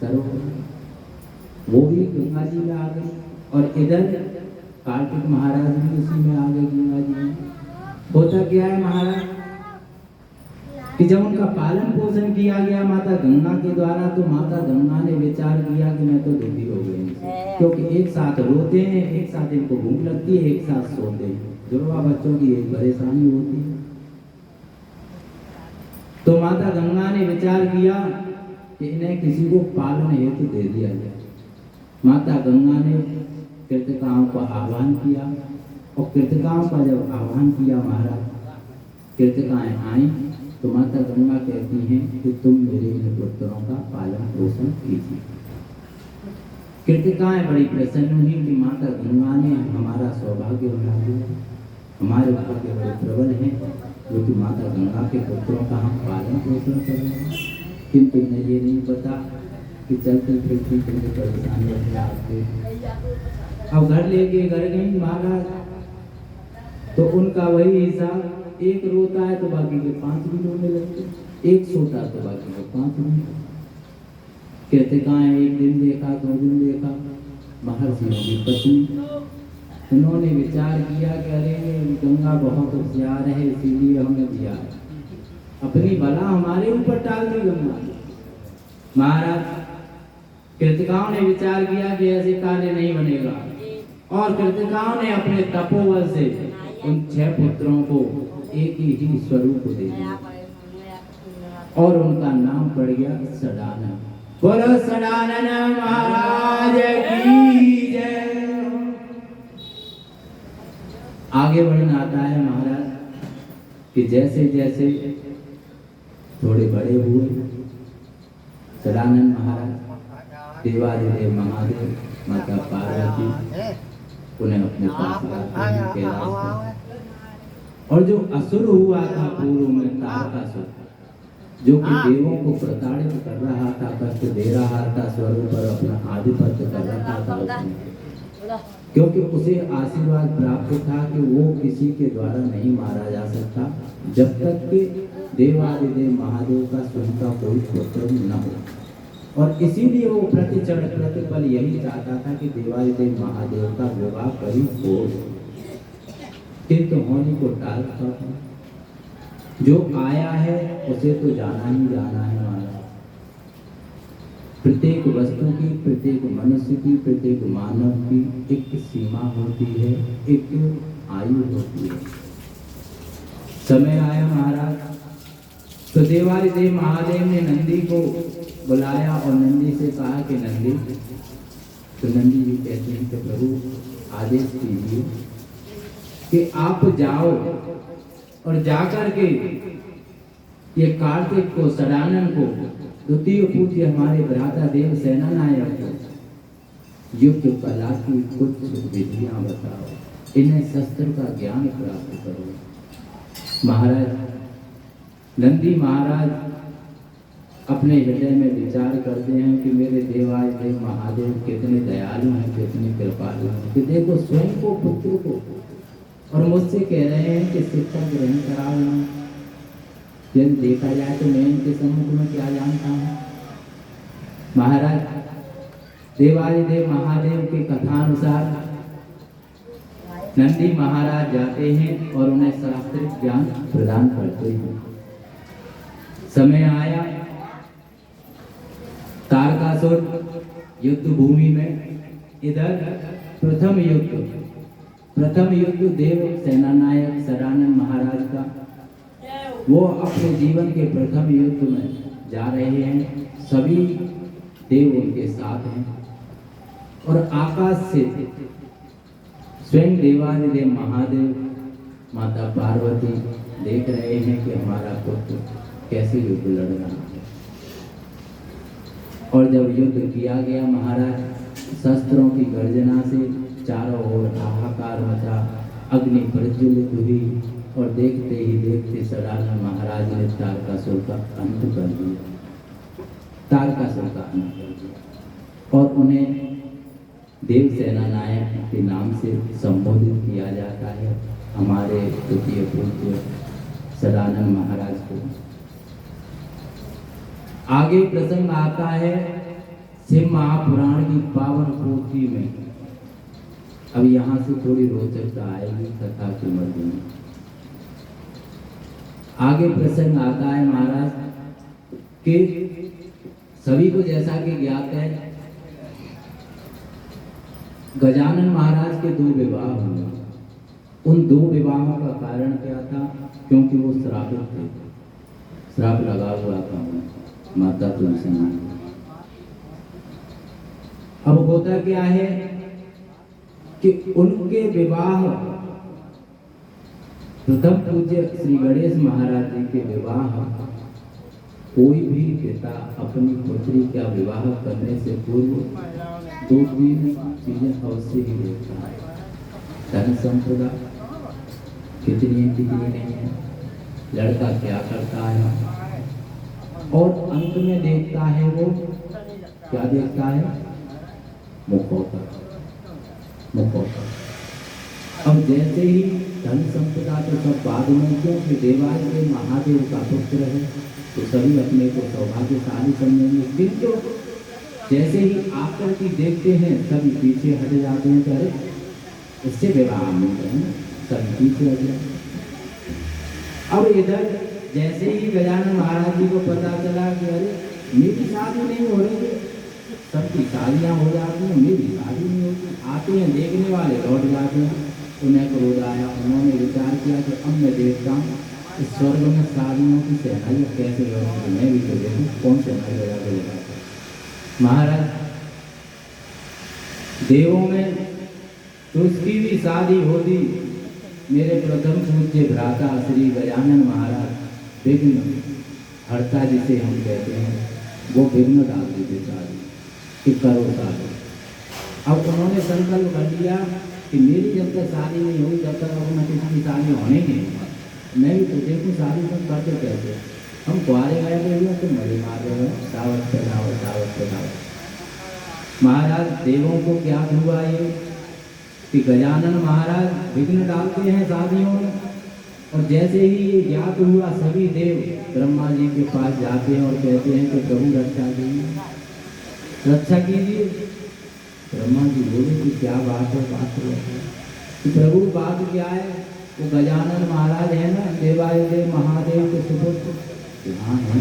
Speaker 1: सरोवर, वो भी गंगा जी में आ गई, और इधर कार्तिक महाराज भी उसी में आ गए गंगा जी में। होता क्या है महाराज कि जब उनका पालन पोषण किया गया माता गंगा के द्वारा, तो माता गंगा ने विचार किया कि मैं तो दुखी हो गई, क्योंकि एक साथ रोते हैं, एक साथ इनको भूख लगती है, एक साथ सोते हैं। जुड़वा बच्चों की एक परेशानी होती है। तो माता गंगा ने विचार किया कि इन्हें किसी को पालन हेतु दे दिया जाए। माता गंगा ने कृतिकाओं का आह्वान किया, और कृतिकाओं का जब आह्वान किया महाराज, कृतिकाएं आई, तो माता गंगा कहती हैं कि तुम मेरे इन पुत्रों का पालन पोषण कीजिए। कृतिकाएं बड़ी प्रसन्न हुई कि माता गंगा ने हमारा सौभाग्य बना दिया, हमारे भाग्य बड़े प्रबल हैं, जो कि माता गंगा के पुत्रों का हम पालन पोषण कर रहे हैं। किंतु इन्हें ये नहीं पता कि चलते फिरते कितनी परेशानी है आपके। अब घर लेके घर गई महाराज, तो उनका वही हिसाब, एक रोता है तो बाकी के 5 भी रोने लगते, एक सोता तो बाकी के 5 भी। कहते कहाँ है, एक दिन देखा, 2 दिन देखा, महर्षियों की पत्नी उन्होंने विचार किया कि अरे गंगा बहुत होशियार है, इसीलिए हमें दिया है, अपनी बला हमारे ऊपर टाल दी गंगा। महाराज कृतिकाओं ने विचार किया कि ऐसे कार्य नहीं बनेगा, और कृतिकाओं ने अपने तपोबल से उन 6 पुत्रों को एक ही स्वरूप दे दिया और उनका नाम पड़ गया सडानन। बोलो सडानन महाराज की जय। आगे बढ़ना आता है महाराज कि जैसे जैसे थोड़े बड़े हुए सदानंद महाराज देवादिदेव महादेव माता पार्वती उन्हें अपने पास लाते हैं। और जो असुर हुआ था पूर्व में तारकासुर, जो कि देवों को प्रताड़ित कर रहा था, कष्ट दे रहा था, स्वरूप पर अपना आधिपत्य कर रखा था उसने, क्योंकि उसे आशीर्वाद प्राप्त था कि वो किसी के द्वारा नहीं मारा जा सकता जब तक कि देवादिदेव महादेव का स्वयं का कोई पुत्र न हो। और इसीलिए वो प्रतिक्षण प्रतिपल यही चाहता था कि देवादिदेव महादेव का विवाह कभी हो, किंतु होने को टालता था। जो आया है उसे तो जाना ही जाना है महाराज। प्रत्येक वस्तु की, प्रत्येक मनुष्य की, प्रत्येक मानव की एक सीमा होती है, एक आयु होती है। समय आया महाराज तो देवादिदेव महादेव ने नंदी को बुलाया और नंदी से कहा कि नंदी, तो नंदी जी कहते हैं कि प्रभु आदेश कीजिए कि आप जाओ और जाकर के ये कार्तिक को, सडानन को, द्वितीय पूज्य हमारे भ्राता देव सेना नायक को युद्ध कला की कुछ विधियां बताओ, इन्हें शस्त्र का ज्ञान प्राप्त करो। महाराज नंदी महाराज अपने हृदय में विचार करते हैं कि मेरे देवादिदेव महादेव कितने दयालु हैं, कितने कृपालु हैं, कि देखो स्वयं को, पुत्र को, और मुझसे कह रहे हैं कि शिक्षा ग्रहण कराओ ना। यदि देखा जाए तो मैं इनके सम्मुख में क्या जानता हूँ। महाराज देवादिदेव महादेव के कथानुसार नंदी महाराज जाते हैं और उन्हें शास्त्रिक ज्ञान प्रदान करते हैं। समय आया, तारकासुर युद्ध भूमि में, इधर प्रथम युद्ध देव सेनानायक सडानन महाराज का, वो अपने जीवन के प्रथम युद्ध में जा रहे हैं, सभी देव उनके साथ हैं और आकाश से स्वयं देवादिदेव महादेव माता पार्वती देख रहे हैं कि हमारा पुत्र कैसे युद्ध लड़ रहा है। और जब युद्ध किया गया महाराज, शस्त्रों की गर्जना से चारों ओर हाहाकार मचा, अग्नि प्रज्वलित हुई और देखते ही देखते सडानन महाराज ने तारकासुर का अंत कर दिया, तारकासुर का अंत कर दिया। और उन्हें देव सेना नायक के नाम से संबोधित किया जाता है, हमारे द्वितीय पूज्य सडानन महाराज को। आगे प्रसंग आता है शिव महापुराण की पावन पोथी में। अब यहाँ से थोड़ी रोचकता आएगी कथा के मध्य में। आगे प्रसंग आता है महाराज कि सभी को जैसा कि ज्ञात है, गजानन महाराज के 2 विवाह हुए। उन 2 विवाहों का कारण क्या था? क्योंकि वो श्रापित थे, श्राप लगा हुआ था माता तुलसी माँ। अब होता क्या है कि उनके विवाह, प्रथम पूज्य श्री गणेश महाराज जी के विवाह, कोई भी पिता अपनी पुत्री का विवाह करने से पूर्व 2-3 चीजें अवश्य ही देखता है। धन संपदा कितनी नहीं है, लड़का क्या करता है, और अंत में देखता है वो क्या देखता है, मुखौटा। अब जैसे ही धन संपदा तो सब बाद में, क्योंकि देवादिदेव महादेव का पुत्र है तो सभी अपने को सौभाग्यशाली समझेंगे, किंतु जैसे ही आकर के देखते हैं सभी पीछे हट जाते हैं। अरे इससे विवाह नहीं करेंगे, सब पीछे हो गया। अब इधर जैसे ही गजानन महाराज जी को पता चला कि अरे मेरी शादी नहीं हो रही है, सबकी शादियाँ हो जाती हैं, मेरी शादी नहीं होती। आते हैं देखने वाले लौट जाते हैं, उन्हें क्रोध आया। उन्होंने विचार किया कि अब मैं देखता हूँ इस स्वर्ग में शादियों की सहनाई कैसे लौटती, मैं भी तो देखूँ कौन सहनाई लगा के लगाता। महाराज देवों में तो उसकी भी शादी होती। मेरे प्रथम पूज्य भ्राता श्री गजानन महाराज विघ्न हरता जिसे हम कहते हैं, वो विघ्न डाल देते शादी कि करो शादी। अब उन्होंने संकल्प कर लिया कि मेरी जब तक शादी नहीं हुई तब तक अब मैं किसी की शादी होने नहीं होगा। मैं भी तो देखूँ शादी तुम करते कैसे, हम कुआरे गए थे हुए तो मजे मार रहे हो, दावत पे दावत, दावत पे दावत। महाराज देवों को क्या हुआ ये कि गजानन महाराज विघ्न डालते हैं शादियों में, और जैसे ही ये ज्ञात हुआ सभी देव ब्रह्मा जी के पास जाते हैं और कहते हैं कि प्रभु रक्षा कीजिए, रक्षा कीजिए। ब्रह्मा जी बोले कि क्या बात है, बात है कि प्रभु बात क्या है। वो गजानन महाराज है ना देवादिदेव महादेव के सुपुत्र, हाँ है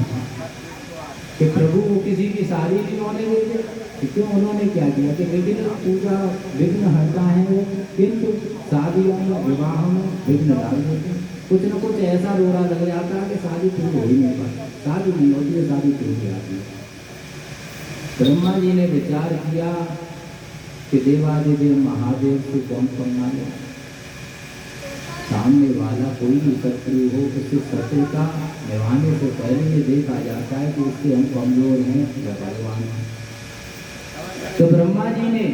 Speaker 1: कि प्रभु वो किसी की शादी नहीं होने देते। क्यों, उन्होंने क्या किया कि विघ्न पूजा विघ्न हरता है वो, किंतु शादियों में विवाह में विघ्न डाल देते। कुछ न कुछ ऐसा रोड़ा लग जाता है कि शादी पूरी हो ही नहीं पाती, शादी नहीं होती है, शादी टूट जाती है। ब्रह्मा जी ने विचार किया कि देवादिदेव महादेव से कौन पंगा ले, सामने वाला कोई भी शत्रु हो उसे शत्रु का निभाने से पहले ये देखा जाता है कि उसके हम कमजोर हैं या बलवान हैं। तो ब्रह्मा जी ने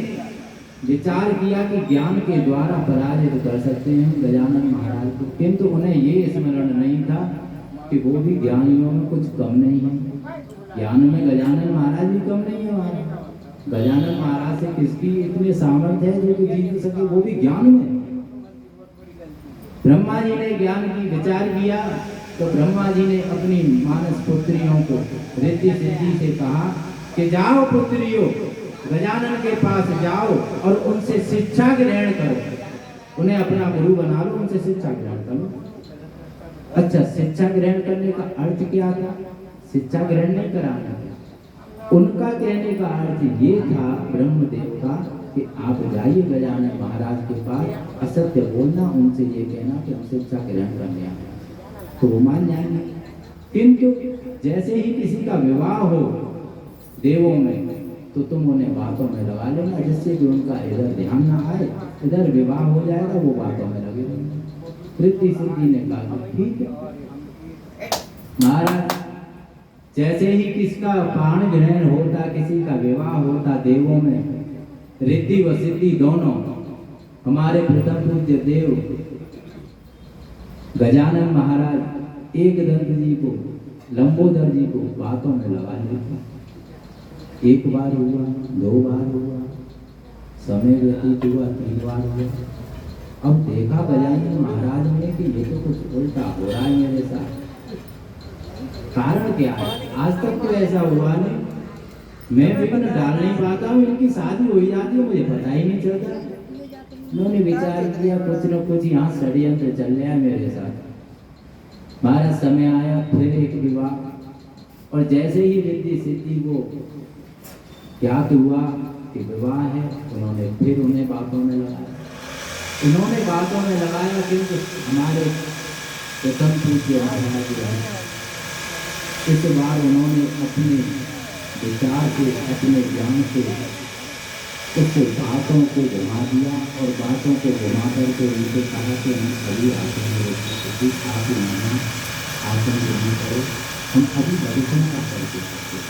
Speaker 1: विचार किया कि ज्ञान के द्वारा पराजित कर सकते हैं गजानन महाराज को, किंतु उन्हें ये स्मरण नहीं था कि वो भी ज्ञानियों में कुछ कम नहीं है। ज्ञान में गजानन महाराज भी कम नहीं है। हमारा गजानन महाराज से किसकी इतने सामर्थ्य है जो कि जीत सके, वो भी ज्ञान में। ब्रह्मा जी ने ज्ञान की विचार किया तो ब्रह्मा जी ने अपनी मानस पुत्रियों को रिद्धि सिद्धि से कहा कि जाओ पुत्रियों, गजानन के पास जाओ और उनसे शिक्षा ग्रहण करो, उन्हें अपना गुरु बना लो, उनसे शिक्षा ग्रहण करो। अच्छा, शिक्षा ग्रहण करने का अर्थ क्या था? शिक्षा ग्रहण नहीं कराना, उनका कहने का अर्थ ये था ब्रह्मदेव का कि आप जाइए गजानन महाराज के पास, असत्य बोलना, उनसे ये कहना कि हम शिक्षा ग्रहण करने आए, तो वो मान जाएंगे। किंतु जैसे ही किसी का विवाह हो देवों में तो तुम उन्हें बातों में लगा लेना, जिससे कि उनका इधर ध्यान ना आए, इधर विवाह हो जाएगा, वो बातों में लगे रहेंगे। रिद्धि सिद्धि ने कहा ठीक है। महाराज जैसे ही किसका प्राण ग्रहण होता, किसी का विवाह होता देवों में, रिद्धि व सिद्धि दोनों हमारे प्रथम पूज्य देव गजानन महाराज एक दंत जी को, लंबोदर जी को बातों में लगा लेते। एक बार हुआ, दो बार हुआ, समय व्यतीत हुआ, 3 बार हुआ। अब देखा गजानन महाराज ने कि ये तो कुछ उल्टा हो रहा है मेरे साथ। कारण क्या है? आज तक तो ऐसा हुआ नहीं, मैं विघ्न डाल नहीं पाता हूँ, इनकी शादी हो जाती है, मुझे पता ही नहीं चलता। उन्होंने विचार किया कुछ न कुछ यहाँ षड्यंत्र चल रहा है मेरे साथ। महाराज समय आया फिर एक विवाह, और जैसे ही रिद्धि सिद्धि को ज्ञात हुआ कि विवाह है, उन्होंने फिर उन्हें बातों में लगाया। उन्होंने बातों में लगाया, किंतु हमारे प्रथम पूज्य महाराज इस बार उन्होंने अपने विचार से, अपने ज्ञान से उस बातों को घुमा दिया, और बातों को घुमा करके उनसे कहा कि हम सभी आसन आप नहीं आसन ग्रहण करो, हम अभी दर्शन का करके सकते।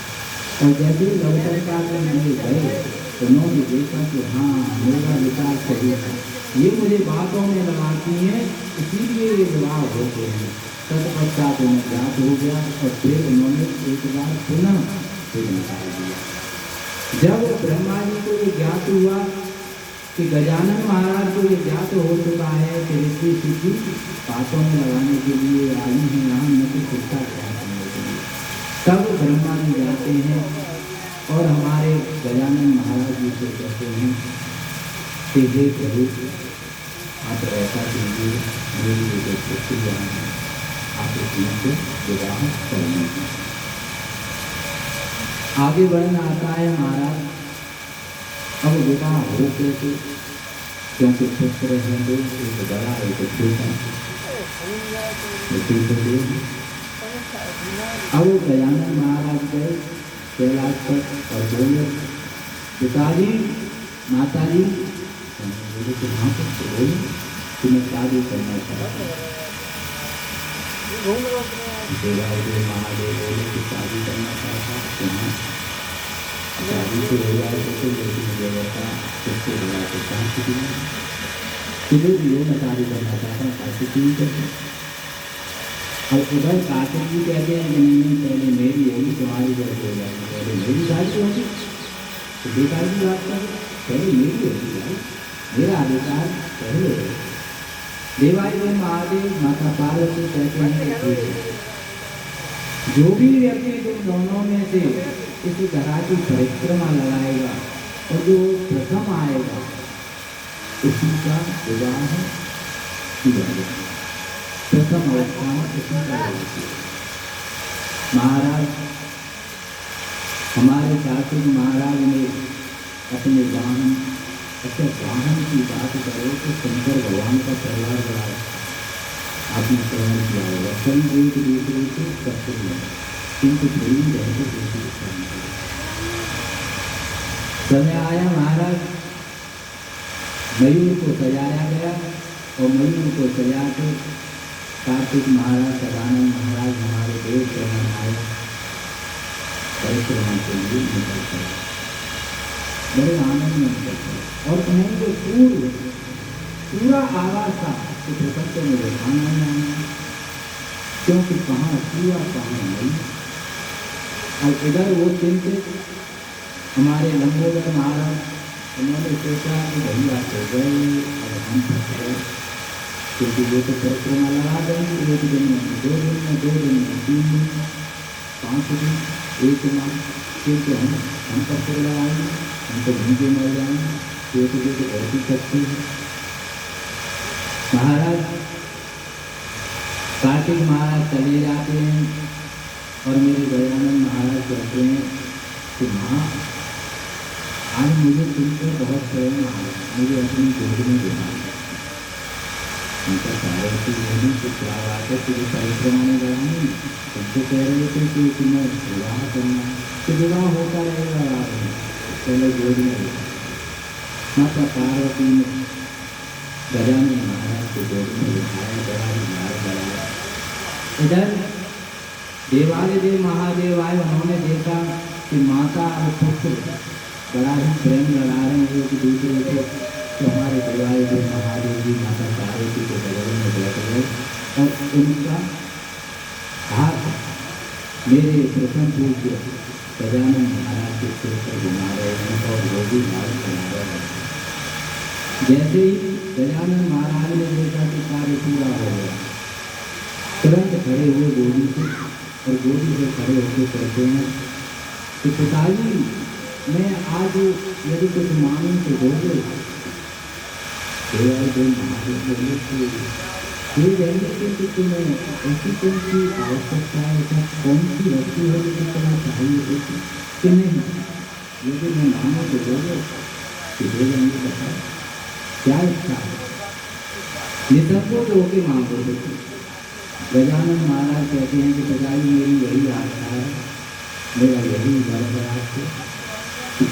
Speaker 1: और जैसे ही दर्शन का करने गए उन्होंने देखा कि हाँ मेरा विचार सही है, ये मुझे बातों में लगाती हैं, इसीलिए ये विवाह होते हैं। तत्पश्चात उन्हें ज्ञात हो गया, और फिर उन्होंने एक बार पुनः फिर निकाल दिया। जब ब्रह्मा जी को ये ज्ञात हुआ कि गजानन महाराज को ये ज्ञात हो चुका है कि रिद्धि सिद्धि बातों में लगाने के लिए आई हैं यहाँ, न कि शिक्षा ग्रहण करने के लिए, तब ब्रह्मा जी जाते हैं और हमारे गजानन महाराज जी से कहते हैं कि हे प्रभु आप ऐसा कीजिए, मेरी ये जो प्रक्रिया है आप इसमें से विवाह करने की। आगे बढ़ना आता है महाराज। अब विवाह हो कैसे, क्योंकि पुत्र हैं दो, एक बड़ा एक छोटा। अब गजानन महाराज गए कैलाश पर और बोले, पिताजी माताजी मुझे तो वहाँ पर बोले कि मैं शादी करना चाहता हूँ। देवादेव महादेव बोले कि शादी करना चाहता हूँ, शादी तो हो जाए तो लेकिन व्यवस्था सबसे बड़ा तो शांति की किसी भी मैं शादी करना चाहता हूँ, शादी क्यों करते। और उधर कार्तिक जी कहते हैं कि नहीं पहले मेरी होगी तुम्हारी जब हो जाएगी, पहले मेरी शादी होगी। तो बेकार की बात कर, पहले मेरी होगी भाई, मेरा अधिकार पहले है। देवादेव महादेव माता पार्वती कहते हैं कि जो भी व्यक्ति तुम दोनों में से किसी तरह की परिक्रमा लगाएगा और जो प्रथम आएगा उसी का विवाह किया जाएगा। प्रथम अवस्था में उसी का विवाह। महाराज हमारे कार्तिक महाराज ने अपने वाहन, अच्छा वाहन की बात करो तो शंकर भगवान का परिवार बड़ा आपने श्रवण किया होगा। सभी एक दूसरे से करते हैं किंतु फिर भी रहते दूसरे समय आया महाराज मयूर को सजाया गया और मयूर को सजा के कार्तिक महाराज सदानंद महाराज हमारे देव चरण आए परिक्रमा के लिए निकलते हैं, बड़े आनंद में निकलते हैं। और उन्हें जो पूरा आवाज था कि प्रपंच में दिखाना ही आना, क्योंकि कहाँ पूरा कहाँ नहीं। और इधर वो चिंतित हमारे लंबोदर महाराज, उन्होंने सोचा कि भैया हो गए और हम फंस गए, क्योंकि ये तो परिक्रमा लगा देंगे एक दिन में, 2 दिन में, 2 दिन में, 3 दिन, 5 दिन, 1 माह, क्योंकि हम पत्थर लगाएंगे, हम तो भूखे मर जाएंगे, ये तो बहुत ही सच्ची है। महाराज कार्तिक महाराज चले जाते हैं और मेरे गजानन महाराज कहते हैं कि माँ आज मुझे तुमसे बहुत प्रेम आया, मुझे अपनी गोद में बिठा। उनका सारे की गोदी तो क्या बात है, तुझे परिक्रमा में लगानी, तुमसे कह रहे थे कि तुम्हें विवाह करना, तो विवाह होता रहेगा रात में, पहले गोद में बिठा। माता पार्वती ने गजानन महाराज को गोद में बिठाया, बड़ा ही लाड लगाया। इधर देवादिदेव महादेव आए, उन्होंने देखा कि माता और पुत्र बड़ा ही प्रेम लड़ा रहे हैं एक दूसरे से, तो हमारे देवादिदेव महादेव जी माता पार्वती के बगल में बैठ गए और उनका हाथ मेरे प्रथम पूज्य गजानन महाराज के सिर पर घुमा रहे हैं और वो भी लाड बना रहे हैं। जैसे ही गजानन महाराज ने देखा कि कार्य पूरा हो गया, तुरंत खड़े हुए गोदी से और गोदी से खड़े होकर कहते हैं कि पिताजी मैं आज यदि कुछ मांगू तो दोगे। देवादिदेव महादेव बोले कि ये जानिए कि तुम्हें ऐसी कौन सी आवश्यकता है, क्या कौन सी वस्तु है जो तुम्हें चाहिए कि नहीं, यदि मैं मांगू तो दोगे कि दे देंगे। बताओ क्या इच्छा है, निसंकोच होकर मांगो। गजानन महाराज कहते हैं कि पिताजी मेरी यही आशा है, मेरा यही डर है आपसे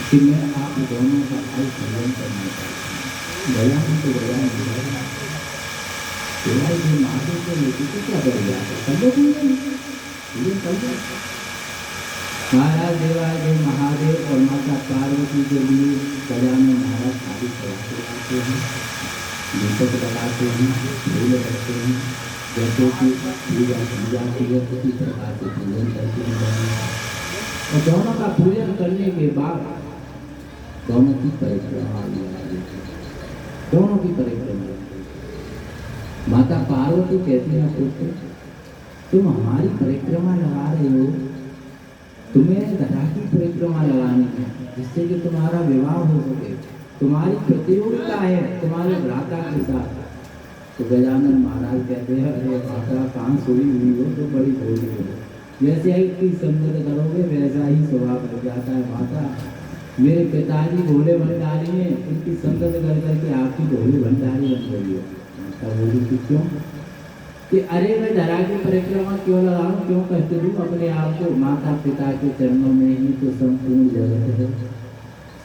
Speaker 1: कि मैं आप दोनों का भाई भजन करना चाहता हूँ। गजानन तो गजानन देवादिदेव महादेव को लेकर तो क्या कर गया सब लोग महाराज देवादिदेव महादेव और माता पार्वती के लिए गजानन महाराज शादी कराते हैं, दीपक लगाते हैं, फूल रखते हैं, जैसे कि पूजा की जाती है उसी प्रकार से पूजन करते हैं। और दोनों का पूजन करने के बाद दोनों की परिक्रमा, दोनों की परिक्रमा। माता पार्वती कहती है पुत्र तुम हमारी परिक्रमा लगा रहे हो, तुम्हें गधा की परिक्रमा लगानी है जिससे कि तुम्हारा विवाह हो सके। तुम्हारी प्रतियोगिता है तुम्हारे भ्राता के साथ। तो गजानन महाराज कहते हैं अरे माता कहाँ सोई हुई हो तो बड़ी भोली हो, जैसे ही की संगत करोगे वैसा ही स्वभाव हो जाता है। माता मेरे पिताजी भोले भंडारी हैं, उनकी संगत कर करके आपकी भोली भंडारी बन गई हो। माता बोली कि क्यों? कि अरे मैं धरा की परिक्रमा क्यों लगाऊं, क्यों कष्ट दूं अपने आप को? माता पिता के चरणों में ही तो संपूर्ण जगत है,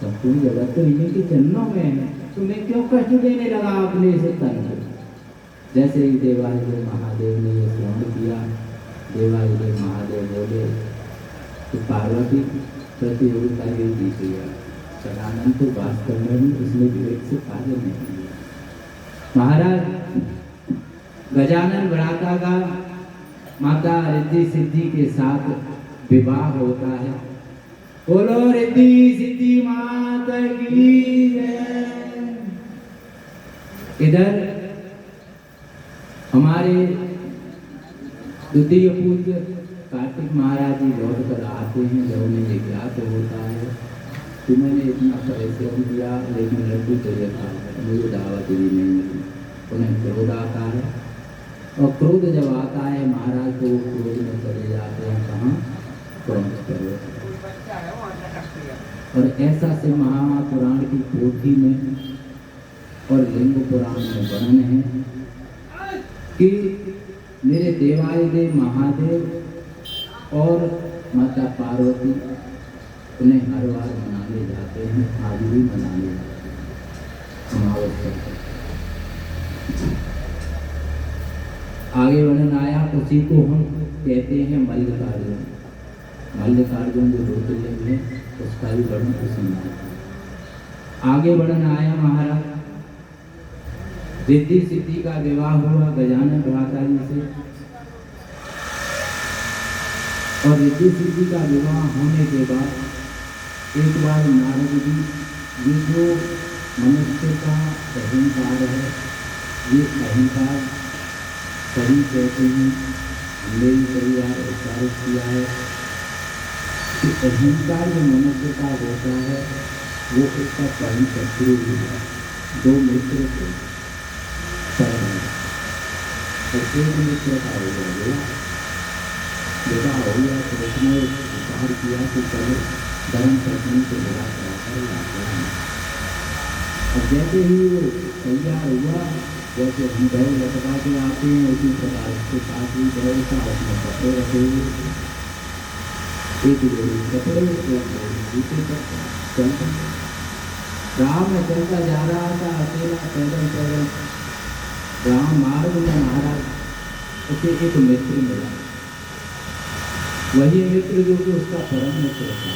Speaker 1: संपूर्ण जगत तो इन्हीं के चरणों में है, तो मैं क्यों कष्ट देने लगा अपने इस तन को? जैसे ही देवादिदेव महादेव ने ये श्रवण किया, देवादिदेव महादेव बोले तो पार्वती प्रतियोगिता ये जीत गया। सदानंद तो वास्तव में उसने विवेक से कार्य नहीं किया। महाराज गजानन भ्राता का माता रिद्धि सिद्धि के साथ विवाह होता है। बोलो रिद्धि सिद्धि माता की जय। इधर हमारे द्वितीय पूज्य कार्तिक महाराज जी लौट कर आते हैं। जब उन्हें ये ज्ञात होता है कि मैंने इतना परिश्रम किया लेकिन लड्डू तो ये था, मुझे दावत भी नहीं मिली। उन्हें क्रोध आता है और क्रोध जब आता है महाराज तो वो क्रोध में चले जाते हैं कहाँ? क्रौंच पर्वत। और ऐसा से महापुराण की पोथी में और लिंग पुराण में वर्णन है कि मेरे देवादिदेव महादेव और माता पार्वती उन्हें हर बार मनाने जाते हैं, आज भी मनाने जाते हैं अमावस्या। आगे वर्णन आया उसी को हम कहते हैं मल्लिकार्जुन। मल्लिकार्जुन जो ज्योतिर्लिंग है उसका भी वर्णन उसी में। आगे वर्णन आया महाराज रिद्धि सिद्धि का विवाह हुआ गजानन भ्राता जी से, और रिद्धि सिद्धि का विवाह होने के बाद एक बार नारद जी ये जो मनुष्य का अहंकार है, ये अहंकार सही कहते हैं, हमने भी कई बार उच्चारित किया है कि अहंकार जो मनुष्य का होता है वो उसका परम शत्रु भी है। दो मित्र थे और एक मित्र का हो गया विवाह हो गया, तो उसने विचार किया कि चलो धर्म पत्नी को विवाह कराकर लाते हैं। और जैसे ही वो तैयार हुआ, जैसे हम दौड़ लटका के आते हैं उसी प्रकार उसके साथ ही दौड़ का अपने कपड़े रखे हुए, एक जोड़ी कपड़े एक जोड़ी जूते तक चलता राह में चलता जा रहा था अकेला पैदल पैदल। राम मार्ग में महाराज उसे एक मित्र मिला, वही मित्र जो कि उसका परम मित्र था।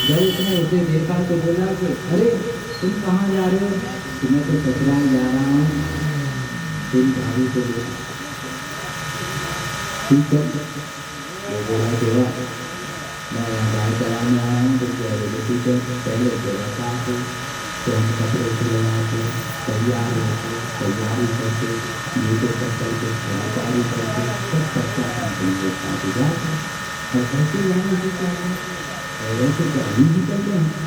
Speaker 1: जब उसने उसे देखा तो बोला कि अरे तुम कहाँ जा रहे हो? कि मैं तो ससुराल जा रहा हूँ तेरी भाभी को ले। ठीक है, वो बोला देवा मैं यहाँ बाहर कराने आया हूँ, तो ठीक है पहले तो बता दो। तो हम कपड़े से लगा के तैयार होकर तैयारी करके नीचे तक करके व्यापारी करके सब खर्चा कंपनी को जाते और कैसे जाने से और वैसे तो अभी निकल गए हैं।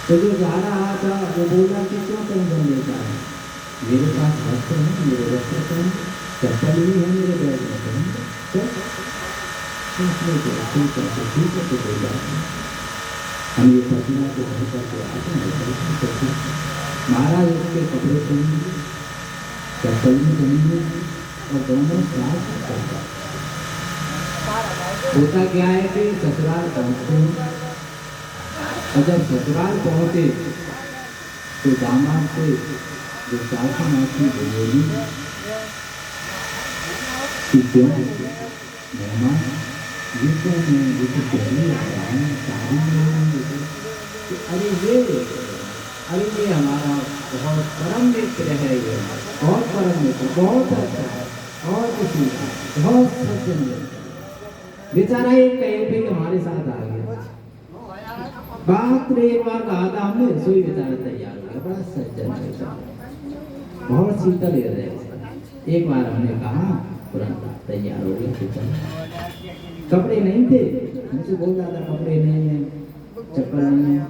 Speaker 1: तो जो जा रहा था वो बोला कि क्यों टेंशन लेता है, मेरे पास वस्त्र है, मेरे वस्त्र पहन, चप्पल भी है मेरे बैग में पहन, उसने तो ठीक है तो कोई बात नहीं, हम ये पसीना को घर करके आते हैं। महाराज उसके कपड़े पहनेंगे, चप्पल भी पहनेंगे और दोनों साथ करता। होता क्या है कि ससुराल पहुँचते हैं और जब ससुराल पहुँचे तो दामाद से जो सासू मासी बोली कि क्यों मेहमान ये तो मैं ये तो पहले आ रहा हूँ शादी में, अरे ये हमारा बहुत परम मित्र है, ये बहुत परम मित्र, बहुत अच्छा है, और किसी का बहुत सज्जन मित्र। बेचारा एक कहे पे हमारे साथ आ गया, बात रे एक बार कहा था हमने, रसोई बेचारा तैयार हो गया, बड़ा सज्जन बेचारा, बहुत शीतल हृदय। एक बार हमने कहा तुरंत तैयार हो गया। कपड़े नहीं थे, मुझसे बोल रहा था कपड़े नहीं है, चप्पल नहीं है।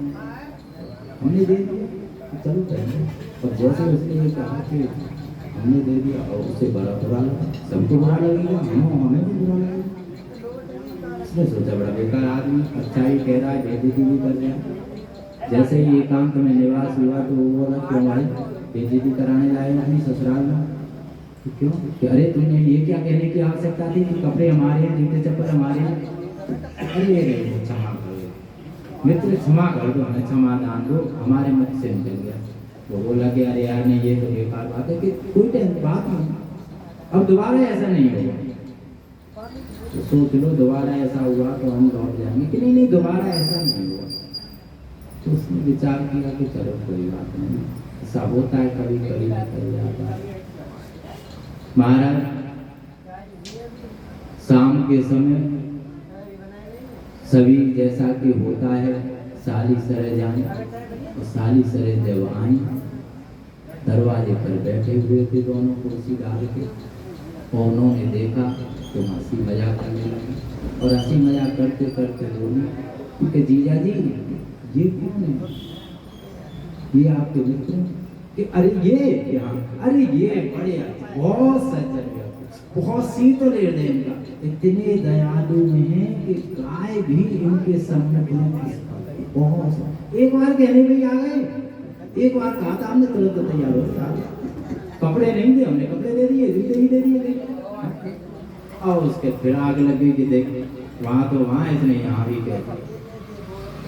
Speaker 1: हमने दे दिया तो चलो पहले। और जैसे उसने ये कहा कि हमने दे दिया और उससे बड़ा बुरा लगा, सबको बुरा लगेगा, हमें भी बुरा लगेगा। उसने सोचा बड़ा बेकार आदमी, अच्छा ही कह रहा है, बेइज्जती भी कर रहा है। जैसे ही एकांत में निवास हुआ तो वो बोला क्यों भाई बेइज्जती कराने लाए अपनी ससुराल में? तो क्यों कि अरे तुमने ये क्या कहने की आवश्यकता थी कि कपड़े हमारे हैं, जूते चप्पल हमारे हैं? अरे क्षमा करो मित्र, क्षमा कर दो, हमें क्षमा दान दो, हमारे मुख से निकल गया। वो बोला कि अरे यार नहीं, ये तो बेकार बात है कि कोई टेंशन बात नहीं, अब दोबारा ऐसा नहीं होगा। तो सोच लो दोबारा ऐसा हुआ तो हम लौट जाएंगे कि नहीं नहीं दोबारा ऐसा नहीं हुआ। तो उसने विचार किया कि चलो कोई बात नहीं, ऐसा होता है कभी कभी निकल जाता है। महाराज शाम के समय सभी जैसा कि होता है साली सरे जाए, और साली सरे जब आई दरवाजे पर बैठे हुए थे दोनों कुर्सी डाल के, और उन्होंने देखा तो हंसी मजाक करने लगी। और हंसी मजाक करते करते बोली क्योंकि जीजा जी ये कौन है? ये आपके मित्र कि अरे ये यहाँ, अरे ये बड़े बहुत सज्जन, बहुत शीतल हृदय इनका, इतने दयालु हैं कि गाय भी इनके सम्मुख में बहुत। एक बार कहने में आ गए, एक बार कहा था हमने तुरंत तैयार हो गया, कपड़े नहीं थे हमने कपड़े दे दिए, जूते भी दे दिए। और उसके फिर आग लगी कि देख वहाँ तो वहाँ इसने यहाँ भी कहते।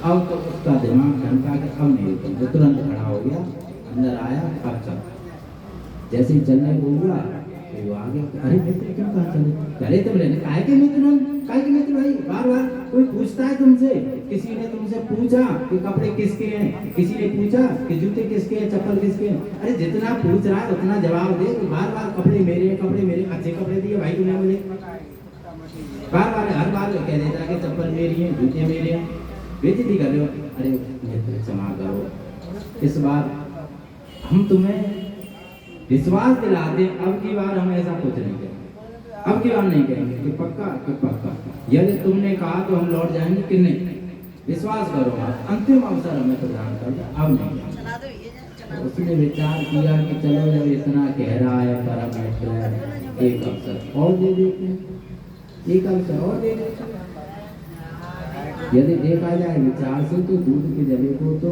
Speaker 1: अब तो उसका दिमाग ठनका के अब नहीं रुकेंगे, तुरंत खड़ा हो गया, अंदर आया, अब चल। जैसे ही चलने को हुआ तो वो आ गया, अरे मित्र क्यों कहाँ चले? चले तो बोले काहे के मित्र, काहे के मित्र भाई? बार बार कोई पूछता है तुमसे, किसी ने तुमसे पूछा कि कपड़े किसके हैं, किसी ने पूछा कि जूते किसके हैं, चप्पल किसके हैं? अरे जितना पूछ रहा है उतना जवाब दे। तो बार बार कपड़े मेरे हैं, कपड़े मेरे, अच्छे कपड़े दिए भाई तुमने मुझे। बार बार हर बार कह देता कि चप्पल मेरी है, जूते मेरे हैं, बेइज्जती कर रहे हो। अरे मित्र क्षमा करो, इस बार हम तुम्हें विश्वास दिलाते, अब की बार हम ऐसा कुछ नहीं करेंगे, अब की बार नहीं करेंगे कि पक्का कि पक्का। यदि तुमने कहा तो हम लौट जाएंगे कि नहीं, विश्वास करो आप, अंतिम अवसर हमें प्रदान कर दो, अब नहीं। उसने विचार किया कि चलो जब इतना कह रहा है परम मित्र है, एक अवसर और दे देते हैं, एक अवसर और दे देते हैं। यदि देखा जाए विचार से तो दूध के जले को तो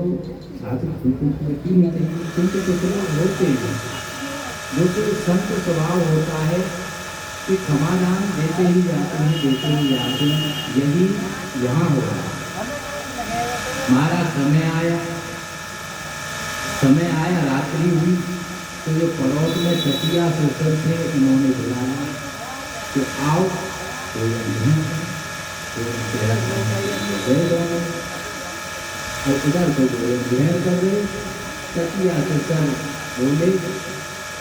Speaker 1: साथ पीना चाहिए, क्योंकि कुछ लोग होते हैं जो कि संत स्वभाव होता है कि क्षमादान देते ही जाते हैं, देते ही जाते हैं। यही यहाँ हो रहा है। हमारा समय आया रात्रि हुई तो जो पड़ोस में सतिया ससुर थे उन्होंने बुलाया कि आओ, तो और इधर को ग्रहण कर रहे, सतिया ससुर बोले,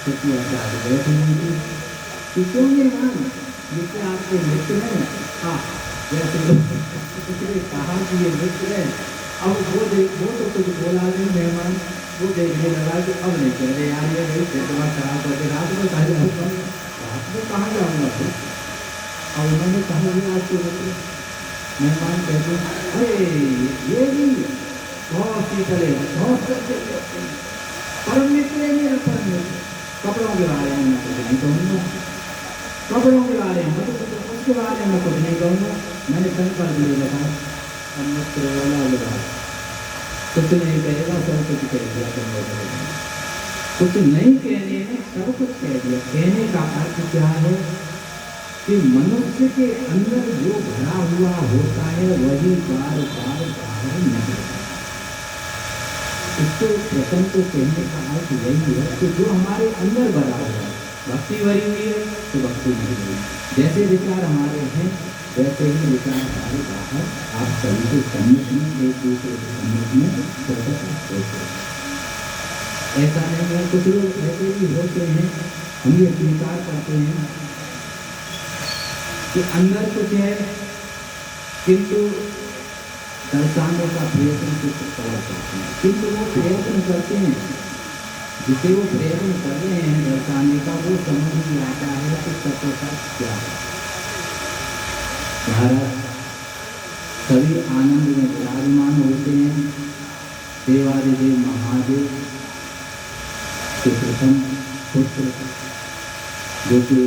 Speaker 1: सतिया साथ बैठे नहीं कि क्यों मेहमान, ये क्या आपके मित्र हैं? हाँ, जैसे उसने कहा कि ये मित्र है। अब वो तो कुछ बोला नहीं मेहमान, वो देखने लगा कि अब नहीं कह रहे यार, ये भाई दिमाग खराब करके रात में कहा जाऊँगा, रात में कहाँ जाऊँगा फिर। और उन्होंने कहा कि आपके मित्र, मेहमान कहते अरे ये भी बहुत शीतल है, बहुत परम मित्र है मेरा परम मित्र। कपड़ों के बारे में मैं कुछ नहीं कहूँगा, कपड़ों के बारे में उसके बारे में कुछ नहीं कहूँगा, मैंने संकल्प ले रखा है। मित्र वाला लगा कुछ नहीं कहेगा, सब कुछ कह दिया, कुछ नहीं कहने में सब कुछ कह दिया। कहने का अर्थ क्या है कि मनुष्य के अंदर जो भरा हुआ होता है वही बार बार बाहर निकलता है। इसको प्रथम को कहने का अर्थ यही है कि जो हमारे अंदर भरा हुआ है, भक्ति भरी हुई है तो भक्ति नहीं हुई। जैसे विचार हमारे हैं वैसे ही विचार हमारे बाहर, आप सभी के सम्मुख में, एक दूसरे के सम्मुख में प्रकट होते हैं। ऐसा नहीं है, कुछ लोग ऐसे भी होते हैं, हम ये स्वीकार करते हैं कि अंदर कुछ है किंतु दर्शाने का प्रयत्न कुछ और करते हैं, किंतु वो प्रयत्न करते हैं, जिसे वो प्रयत्न कर रहे हैं दर्शाने का, वो समझ नहीं आता है कि सत्यता क्या है। महाराज सभी आनंद में विराजमान होते हैं, देवादिदेव महादेव के प्रथम पुत्र जो कि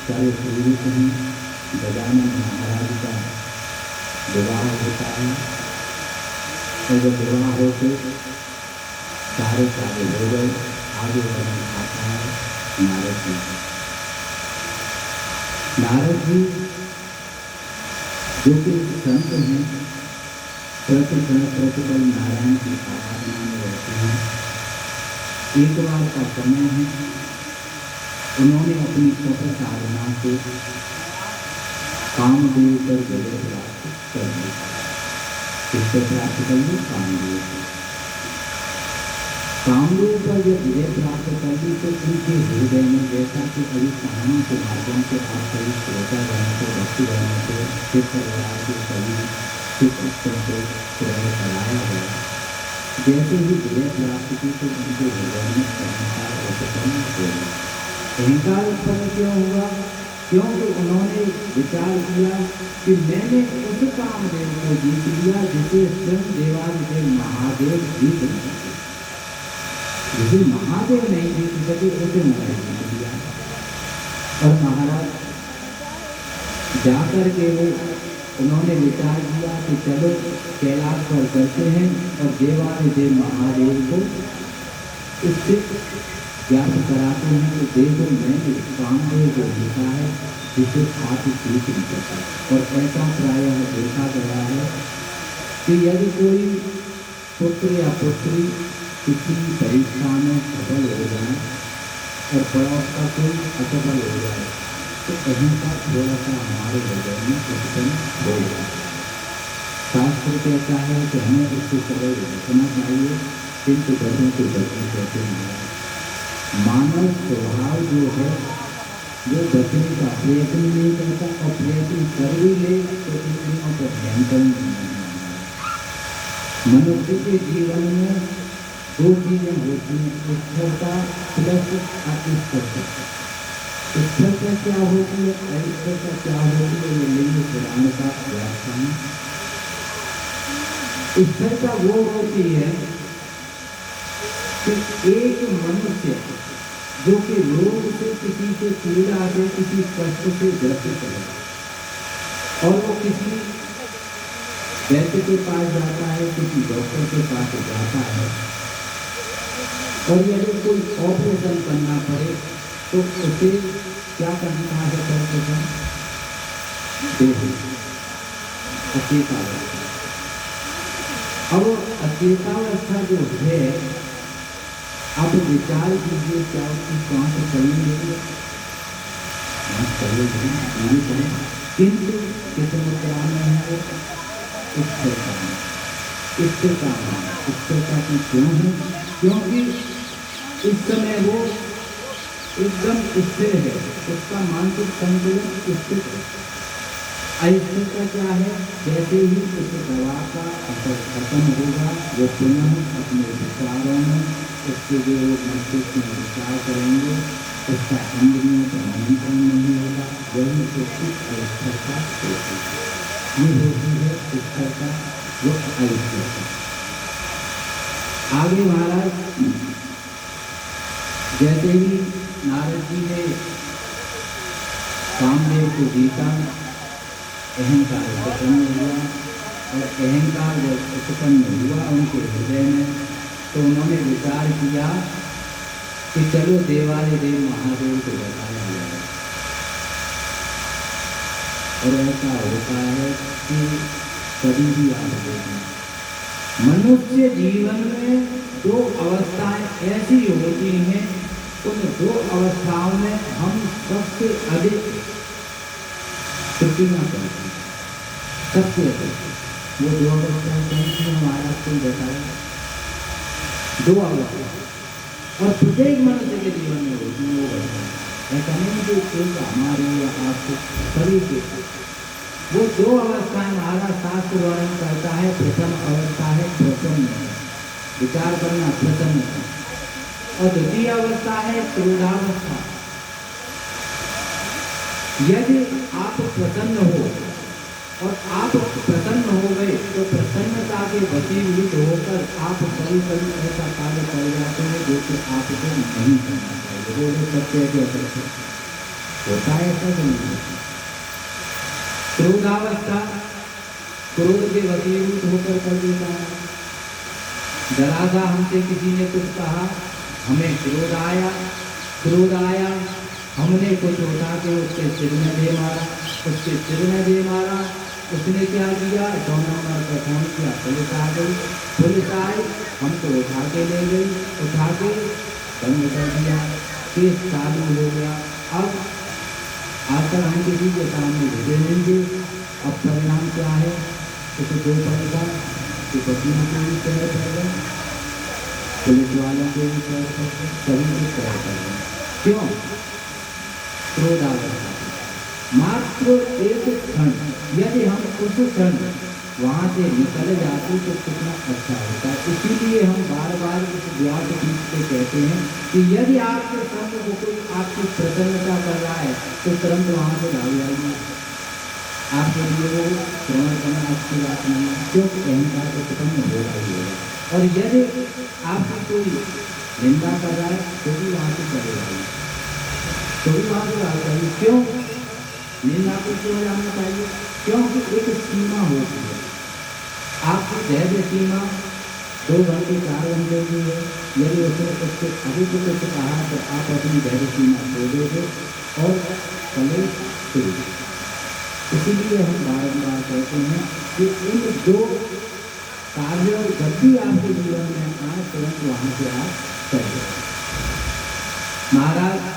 Speaker 1: सारे श्रीरूप हैं गजानन महाराज का विवाह होता है। और जब विवाह होते सारे कार्य हो गए, आगे वर्णन आता है नारद जी। नारद जी जो कि संत हैं, प्रतिक्षण प्रतिपल नारायण की आराधना में रहते हैं। एक बार का समय है, उन्होंने अपनी तप साधना से कामदेव पर विजय प्राप्त कर लिया। किसको प्राप्त कर ली? कामदेव पर। कामदेव पर जब विजय प्राप्त कर ली तो उनके हृदय में, जैसा कि अभी कहानी के माध्यम से आप सभी श्रोता गणों को, भक्ति गणों को, शिव परिवार के सभी शिव उत्सव को श्रेय कराया गया, जैसे ही विजय प्राप्त की तो उनके हृदय में अहंकार उत्पन्न हो गया। अहंकार उत्पन्न क्यों हुआ? क्योंकि उन्होंने विचार किया कि मैंने उस कामदेव को जीत लिया जिसे स्वयं देवादिदेव महादेव जीत नहीं सके। जिसे महादेव नहीं जीत सके उसे मैंने जीत लिया। और महाराज जाकर के वो उन्होंने विचार किया कि चलो कैलाश पर करते हैं और देवादिदेव महादेव को इससे ज्ञात कराते हैं कि देखो मैंने कामदेव को जीता है जिसे आप जीत नहीं सकते। और ऐसा प्रायः देखा गया है कि यदि कोई पुत्र या पुत्री किसी परीक्षा में सफल हो जाए और बड़ा का कोई असफल हो जाए तो अहंकार थोड़ा सा हमारे हृदय में उत्पन्न हो जाए। शास्त्र कहता है कि हमें उससे सदैव रखना चाहिए, किंतु बच्चों को बचने कहते हैं। मानव स्वभाव जो है वो बचने का प्रयत्न नहीं करता, और प्रयत्न कर भी ले तो इंद्रियों पर नियंत्रण नहीं है। मनुष्य के जीवन में दो चीजें होती हैं, स्थिरता प्लस अस्थिरता। स्थिरता क्या होती है, अस्थिरता क्या होती है, ये लिंग पुराण का व्याख्यान। स्थिरता वो होती है कि एक मनुष्य जो कि रोग से, किसी से पीड़ा से, किसी कष्ट से ग्रसित है और वो किसी वैद्य के पास जाता है, किसी डॉक्टर के पास जाता है, और यदि कोई ऑपरेशन करना पड़े तो उसे क्या करना है? ऑपरेशन अचेतावस्था। अब अचेतावस्था जो है, आप विचार कीजिए क्या उसकी सांस चलेंगे, किंतु किस मुद्रा में है? स्थिरता में। स्थिरता की क्यों है? क्योंकि इस समय वो एकदम स्थिर है, उसका मानसिक संतुलन स्थिर है। अस्थिरता क्या है? जैसे ही उस दवा का असर खत्म होगा वो पुनः अपने विचारों में, उसके जो मस्तिष्क में विचार करेंगे, उसका इंद्रियों पर नियंत्रण नहीं होगा, वही उसकी अस्थिरता होती है। ये होती है स्थिरता, वो अस्थिरता। आगे महाराज जैसे ही नारद जी ने कामदेव को जीता, अहंकार उत्पन्न हुआ, और अहंकार जब उत्पन्न हुआ उनके हृदय में तो उन्होंने विचार किया कि चलो देवादिदेव महादेव को बताया जाए। और ऐसा होता है कि कभी भी आप देखें, मनुष्य जीवन में दो अवस्थाएं ऐसी होती हैं, उन दो अवस्थाओं में हम सबसे अधिक त्रुटियां करते हैं, सबसे अधिक। वो दो अवस्थाएं कौन सी हमारा आपको बताया? दो अवस्था, और प्रत्येक मनुष्य के जीवन में होती है वो अवस्था। ऐसा नहीं कि एक हमारे या आपके सभी के, वो दो अवस्थाएं हमारा शास्त्र वर्णन करता है। प्रथम अवस्था है प्रसन्न, विचार करना प्रसन्न, और द्वितीय अवस्था है क्रोधावस्था। यदि आप प्रसन्न हो और आप प्रसन्न हो गए तो प्रसन्नता के वशीभूत होकर आप कभी कभी ऐसा कार्य कर जाते हैं जो कि आपको नहीं करना चाहिए। वो लोग सत्य है कि असत्य होता है, ऐसा कि नहीं होता। क्रोधावस्था क्रोध के वशीभूत होकर कर देता है। जरा सा हमसे किसी ने कुछ कहा, हमें क्रोध आया, हमने कुछ उठा के उसके सिर में दे मारा, उसने क्या किया, 100 नंबर पर फोन किया, पुलिस आ गई, पुलिस आई, हमको उठा के ले गई, उठा के बंद कर दिया, केस चालू हो गया। अब आकर हम किसी के सामने भेजे देंगे, अब परिणाम क्या है, उसे दो पड़ेगा कि वकील को भी तैयार कर रहे, पुलिस वालों को भी तैयार कर रहे, सभी को तैयार कर रहे। क्यों? क्रोधावस्था। मात्र एक क्षण यदि हम उस क्षण वहाँ से निकल जाते तो कितना अच्छा होता है। इसीलिए हम बार बार इस व्यास पीठ पे कहते हैं कि यदि आपके संग को कोई आपकी प्रसन्नता कर रहा है तो तुरंत वहाँ से भाग जाइए। आपके लिए वो श्रवण करना अच्छी बात नहीं है, क्योंकि अहंकार उत्पन्न होगा ही होगा। और यदि आपकी कोई निंदा कर रहा है तो भी वहाँ से चले जाइए, तो भी वहाँ से भाग जाइए। क्यों निंदा को क्यों जाना चाहिए? क्योंकि एक सीमा होती है। आपकी धैर्य सीमा 2 घंटे 4 घंटे की है, यदि उससे अधिक कुछ कहा तो आप अपनी धैर्य सीमा खो दोगे और कले शुरू। इसीलिए हम बारंबार कहते हैं कि इन 2 कार्यों जब भी आपके जीवन में आए तुरंत वहाँ से आप करिए। महाराज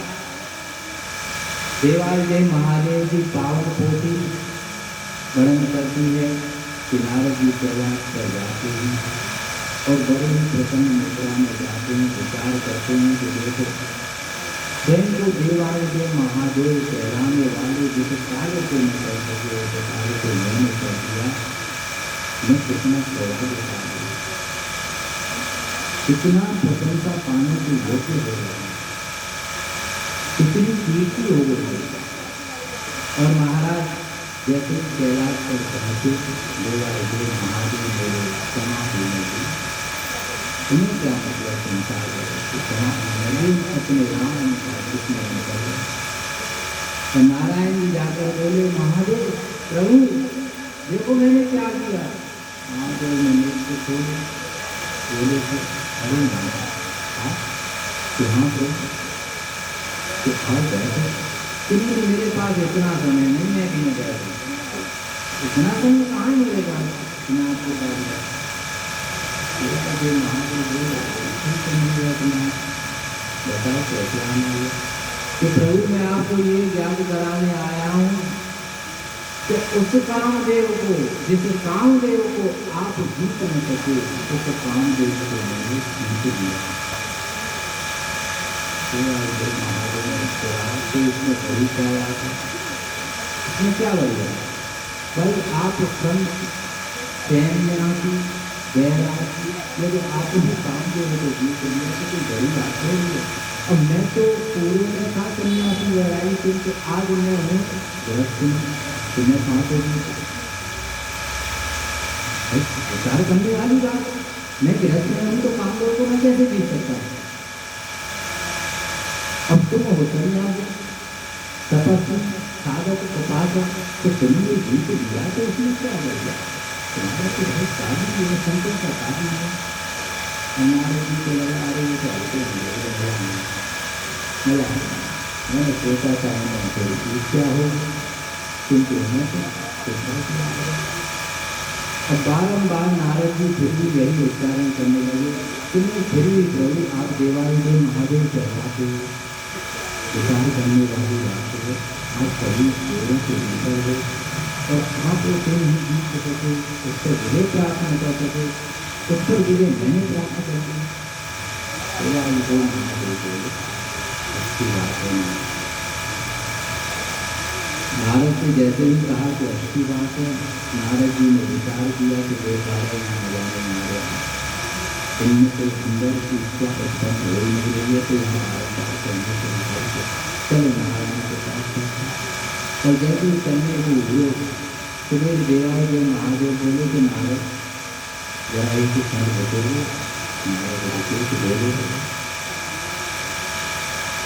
Speaker 1: देवालय महादेव की पावन पोथी वर्णन करती है कि नारद जी कैलाश पर जाते हैं और बड़े ही प्रसन्न मुद्रा में जाते हैं, विचार करते हैं कि देखो स्वयं को देवालय महादेव कहलाने वाले जिस कार्य को मैं कर सके उस कार्य को मैंने कर दिया, मैं कितना सौभाग्यशाली हूँ, कितना प्रशंसा पाने की योग्य हो गया, कितनी कीर्ति हो गई। और महाराज जैसे कैलाश पर पहुँचे, देवालय महादेव बोले क्षमा होने की, तुम्हें क्या मतलब संसार है कि क्षमा होने अपने राम का कृष्ण कर। तो नारायण जी जाकर बोले महादेव प्रभु देखो मैंने क्या किया। महादेव ने नृत्य छोड़े, बोले अरे हाँ प्रभु तो आओ बैठो, किंतु मेरे पास इतना समय नहीं है कि मैं बैठूं, इतना समय कहाँ मिलेगा मैं आपको बताओ कैसे आना है कि प्रभु मैं आपको ये ज्ञान कराने आया हूँ कि उस कामदेव को, जिस कामदेव को आप जीत न सके उस कामदेव को मैंने जीत दिया। तो इसमें बड़ी क्या बात है, इसमें क्या बढ़िया बल आप संत चैन में आती गैराती, यदि आप ही काम जो है तो जीत लिया तो कोई बड़ी बात है। और मैं तो पूर्व में था सन्यासी वैरागी सिंह, तो आज मैं हूँ गृहस्थ में, तो मैं कहाँ को विचार करने वाली बात, मैं गृहस्थ में हूँ तो काम को मैं कैसे जीत सकता हूँ। अब तुम हो सन्यासी तपस्वी साधक उपासक, तो तुमने जीत दिया तो उसमें क्या हो गया, तुम्हारा तो बहुत शादी है, संतों का शादी है। हमारे जी को लगा आ रही तो आते मिला, मैंने सोचा था मैंने थोड़ी क्या हो, किंतु अब बारम्बार नारद जी फिर भी यही उच्चारण करने लगे, तुम्हें फिर भी प्रभु आप देवालय महादेव कहलाते हो, विचार करने वाली बात है, आप सभी लोगों के भीतर हो और आप उसे नहीं जीत सके, उससे विजय प्राप्त न कर सके, उस पर विजय मैंने प्राप्त कर दी। अच्छी बात है। नारद से जैसे ही कहा कि अच्छी बात है, नारद जी ने विचार किया कि देवालय इनमें कोई सुंदर की इच्छा उत्पन्न हो ही नहीं रही है, तो यहाँ आरंभ करने के लिए चलो नारायण के पास। और जैसे ही करने को हुए तो मेरे देवाय जो महादेव बोले कि नारद जरा एक क्षण रुकोगे। नारद रुके तो बोले,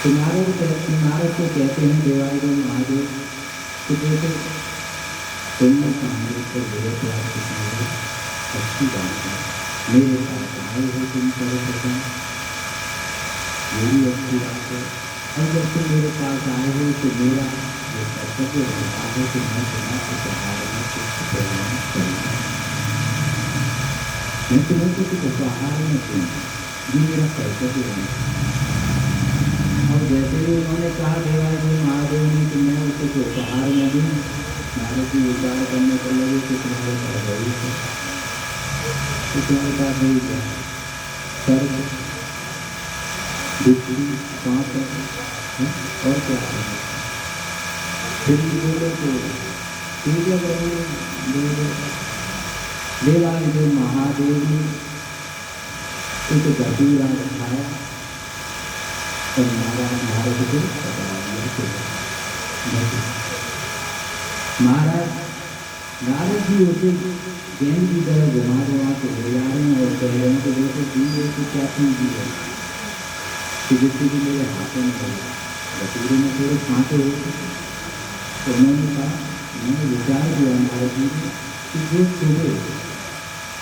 Speaker 1: तो नारद को कहते हैं देवाय जो महादेव कि देखो तुमने हमारे पर मेरे प्राप्त की अच्छी बात है, मेरे पास आए हो तुम सर्वप्रथम, ये भी अच्छी बात है। और जब तुम मेरे पास आए हो तो मेरा जो कर्तव्य होता है कि मैं तुम्हारे उपहार में कुछ प्रदान करूँगा। मैं तुम्हें कुछ उपहार में दूँ, ये मेरा कर्तव्य है। और जैसे ही उन्होंने कहा देवाय जी महादेव ने कि मैं उसे कुछ उपहार में दूँ, नारद जी विचार करने को लगे कि तुम्हारे पास वही है, तो तुम्हारे पास वही क्या सर्व बुद्धि सांप है और क्या है। फिर भी बोले तो ठीक है देवाय जो महादेव ने उनको धतूरा दिखाया और नारद को बता दिया। महाराज नारद जी उसे गेंद की तरह घुमा के ले जा रहे हैं और कह रहे हैं कि देखो दी तो क्या चीज दी है कि जिससे कि मेरे हाथों में गई धतूरे में थोड़े कांटे होते। तो उन्होंने कहा, मैंने विचार किया नारद जी कि जो सुबह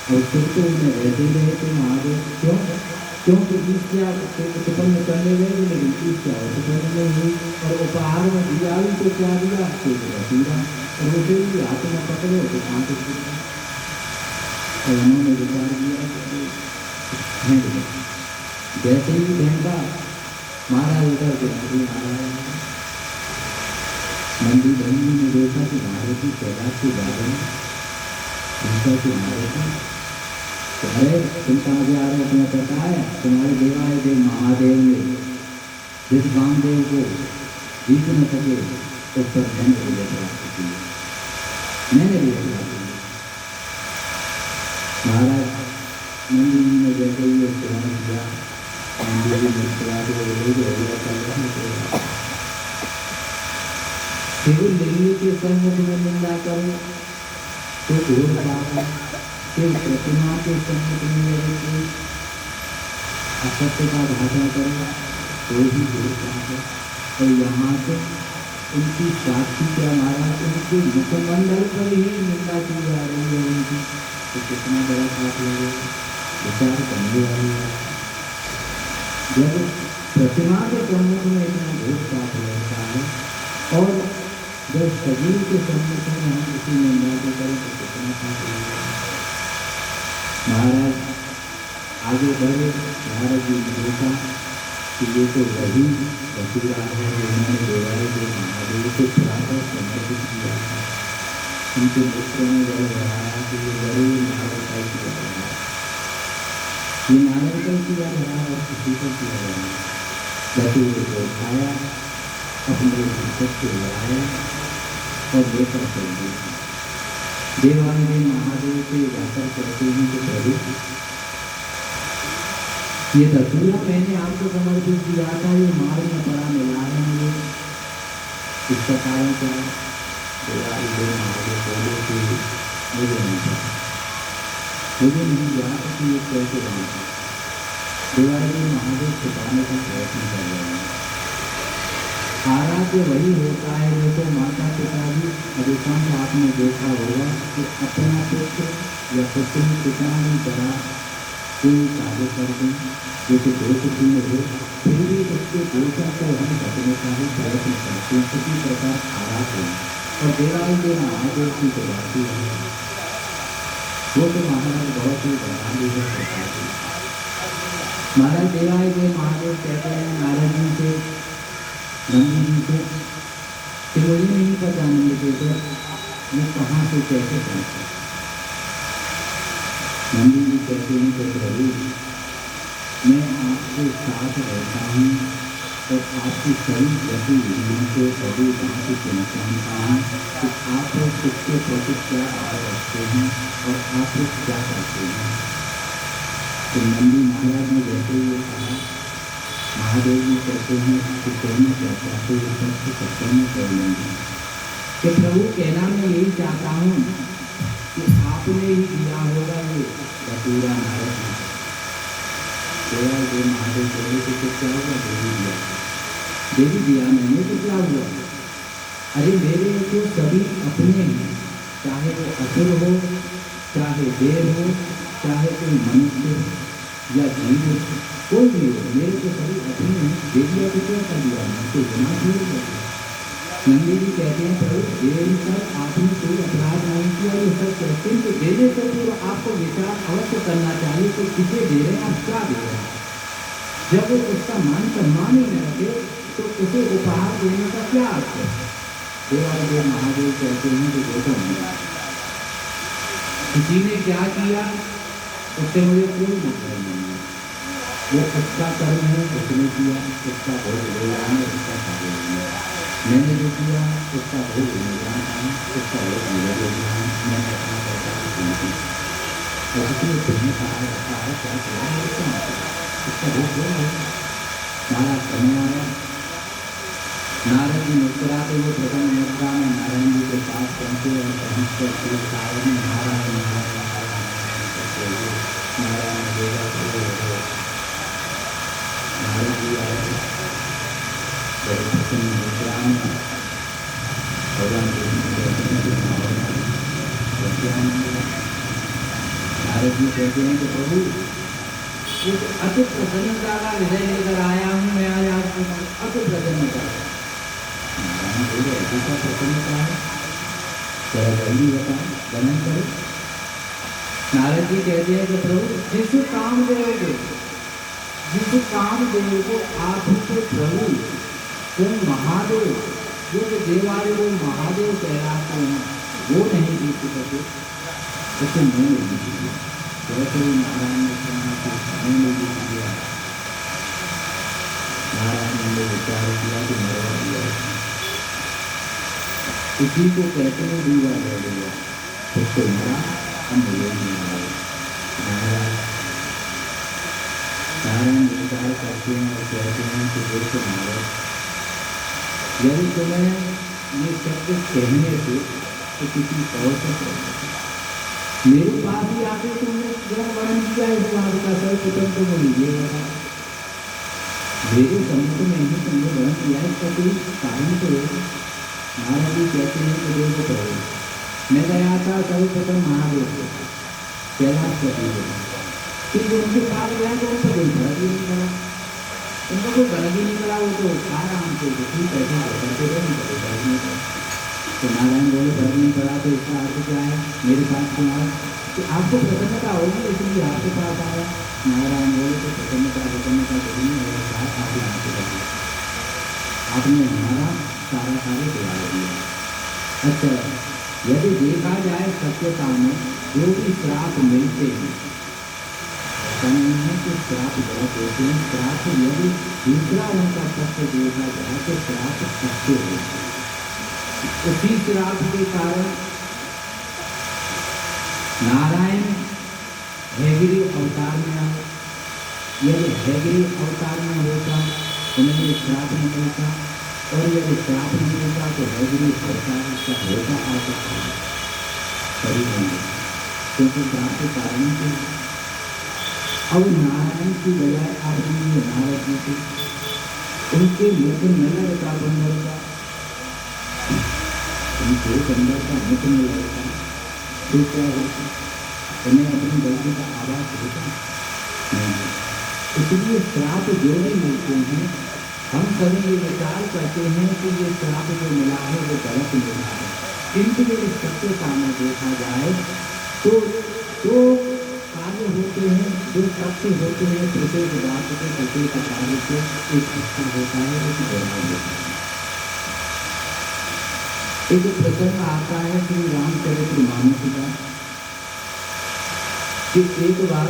Speaker 1: और फिर तो उन्हें रहते ही रहे तो महादेव क्योंकि ईर्ष्या उत्पन्न करने गए लेकिन ईर्ष्या उत्पन्न नहीं हुई और उपहार में दिया भी तो क्या दिया तो धतूरा और उसे भी हाथ में पकड़ो तो कांटे छूटा। और उन्होंने विचार किया कि जैसे ही फेंका महाराज उधर के नदी महाराज नंदी धनी ने देखा कि नारद की कैलाश के बारे में पूछा कि नारद जी अरे तुम कहाँ जा रहे हो, तुम्हें पता है तुम्हारे देवाय देव महादेव ने जिस कामदेव को जीत न सके उस पर मैंने विजय प्राप्त की, मैंने विजय प्राप्त की। महाराज नंदी जी ने जैसे ही स्मरण किया नंदी जी मुस्कुराते हुए केवल लिंग के सम्मुख में निंदा करो तो घोर पाप है, केवल प्रतिमा के सम्मुख में यदि असत्य का भाषण करो तो भी घोर पाप है। और यहाँ से उनकी साक्षी क्या महाराज उनके मुखमंडल पर ही निंदा की जा रही है उनकी, तो कितना बड़ा पाप लगेगा, विचार करने वाली है। जब प्रतिमा के सम्मुख में इतना घोर पाप लगता है और जब शरीर के सम्मुख में हम किसी निंदा को करें तो कितना पाप लगेगा। महाराज आगे बढ़े, नारद जी ने देखा कि ये तो वही धतूरा है जो उन्होंने देवाय देव महादेव को पुराकर समर्पित किया था। उनके मित्रों ने जब बढ़ाया कि ये जरूर नारद का किया गया, ये नारद का किया गया और किसी को किया गया। धतूरे को उठाया, अपने भीतर से लगाया और लेकर चल दिया। देवाय देव महादेव से जाकर कहते हैं कि प्रभु ये धतूरा मैंने आपको समर्पित किया था, ये मार में पड़ा मिला रहे हैं, इसका कारण क्या है। देवाय देव महादेव बोले कि मुझे नहीं पता, मुझे नहीं जानता कि ये कैसे बना। देवाय देव महादेव छुपाने का प्रयत्न कर रहे हैं। आराध्य वही होता है जैसे माता पिता भी अधिकांश आपने देखा होगा कि अपना पुत्र या पुत्री कितना भी बड़ा कोई कार्य कर दें जो कि दोषपूर्ण हो, फिर भी उसके दोषों को हम ढकने का ही प्रयत्न करते हैं। किसी प्रकार आराध्य और देवाय देव महादेव की जो बाती है वो तो महाराज बहुत ही बड़ाली है। महाराज देवाय देव महादेव कहते हैं नारद जी से नंदी जी से कि मुझे नहीं पता नंद बेटे मैं कहाँ से कैसे पहुँचा। नंदी जी कहते हैं कि प्रभु मैं आपके साथ रहता हूँ और आपकी सभी गतिविधियों को सभी बात पहचानता हूँ कि आप किसके प्रति क्या आय रखते हैं और आप क्या करते हैं। तो नंदी महाराज ने जैसे ये कहा, महादेव जी कहते हैं कि कहना क्या चाहते हैं सबसे सत्य में कर लेंगे। कि प्रभु कहना मैं यही चाहता हूँ कि आपने ही दिया होगा ये धतूरा नारद जी केवल देव महादेव बोले तो कुछ क्या होगा देवी दिया मैंने तो क्या हुआ। अरे मेरे तो सभी अपने हैं, चाहे वो असुर हो, चाहे देव हो, चाहे कोई मनुष्य या जीव हो, कोई भी हो, मेरे तो सभी अपने हैं। देविया को क्या कर दिया तो गुना छोड़ दिया। नंदी जी कहते हैं प्रभु देव तक आपने कोई अपराध नहीं किया, ये सब कहते हैं कि देने से पूर्व आपको विचार अवश्य करना चाहिए कि किसे दे रहे हैं, आप क्या दे रहे हैं। जब उसका मान सम्मान ही न रखे तो उसे उपहार देने का क्या अर्थ है। देवादेव महादेव कहते हैं कि देखो किसी ने क्या किया उससे मुझे कोई मतलब नहीं है, वो उसका कर्म है, उसने किया, उसका भोग लेना है, उसका कार्य है। मैंने जो किया उसका भोग लेना है, उसका भोग मुझे लेना है, मैंने अपना पैसा नहीं किया। उसने तुम्हें कहा रखा है क्या किया उसका भोग दो। महाराज समय आया, नारद जी मुस्कुराते हुए प्रथम मुद्रा में नारायण जी के पास पहुंचे और पहुंचकर श्री सावन में नारायण नारायण नारायण देगा नारद जी आए प्रथम मुद्रा में भगवान नारद जी कहते हैं कि प्रभु अति प्रसन्नता का हृदय लेकर आया हूँ मैं आज आपको, अति प्रसन्नता। ऐसा प्रसन्नता है जरा जल्दी बताओ, वर्णन करो। नारद जी कहते हैं कि प्रभु जिस कामदेव को आपके प्रभु वो महादेव जो देवालय वो महादेव कहलाते हैं वो नहीं जीत सके उसे मैं नहीं जीत। वैसे ही नारायण ने मैंने जीत दिया। नारायण ने विचार किया कि मरवा दिया, इसी को कहते हैं दीवा ले लिया, उसको मरा हम मुझे नहीं मारा। नारायण विचार करते हैं और कहते हैं कि देखो महाराज यदि तुम्हें ये शब्द कहने से तो किसी और से मेरे पास ही आके तुमने जब वर्णन किया इस बात का सर्वप्रथम तो बोलिए मेरे सम्मुख में ही तुमने वर्णन किया इसका कोई कारण तो है। नारायण जी कहते हैं कि देखो प्रभु मैं गया था सर्वप्रथम महादेव को कैलाश करते फिर जो उनके पास गया तो उनको कोई फर्क ही नहीं पड़ा, उनको कोई फर्क ही नहीं पड़ा। वो तो आराम से ठीक है करते रहे नहीं पड़े। तो नारायण बोले फर्क नहीं पड़ा तो इसका अर्थ क्या है मेरे पास तुम्हारा कि आपको प्रसन्नता होगी इसलिए आपके पास आया। नारायण बोले तो प्रसन्नता कभी नहीं होगा, आप यहाँ से करिए, आपने हमारा सारा कार्य दिला दिया। अच्छा यदि देखा जाए सत्यता में जो भी श्राप मिलते हैं नहीं है कि श्राप गलत होते हैं। श्राप यदि दूसरा उनका सत्य देखा जाए तो श्राप सत्य होते हैं। उसी श्राप के कारण नारायण हैगिरी अवतार में आए। यदि हैगिरी अवतार में होता उन्हें श्राप नहीं मिलता, और यदि श्राप नहीं मिलता तो हैगिरी अवतार का होता आ सकता है सही होंगे, क्योंकि श्राप के कारण से अब नारायण की बजाय आपने नारद जी थे उनके मुख नगर का बंधन का उनके बंदर का मुख में लगता तो क्या होता, उन्हें अपनी गलती का आवाज होता नहीं। इसलिए श्राप जो भी मिलते हैं हम सभी ये विचार करते हैं कि ये श्राप जो मिला है वो गलत मिला है, किंतु यदि सत्य सामने देखा जाए तो जो कार्य होते हैं जो सत्य होते हैं प्रत्येक बात के प्रत्येक कार्य से एक अच्छा होता है एक बुरा होता है। एक प्रसंग आता है श्री रामचरित्र मानस का कि एक बार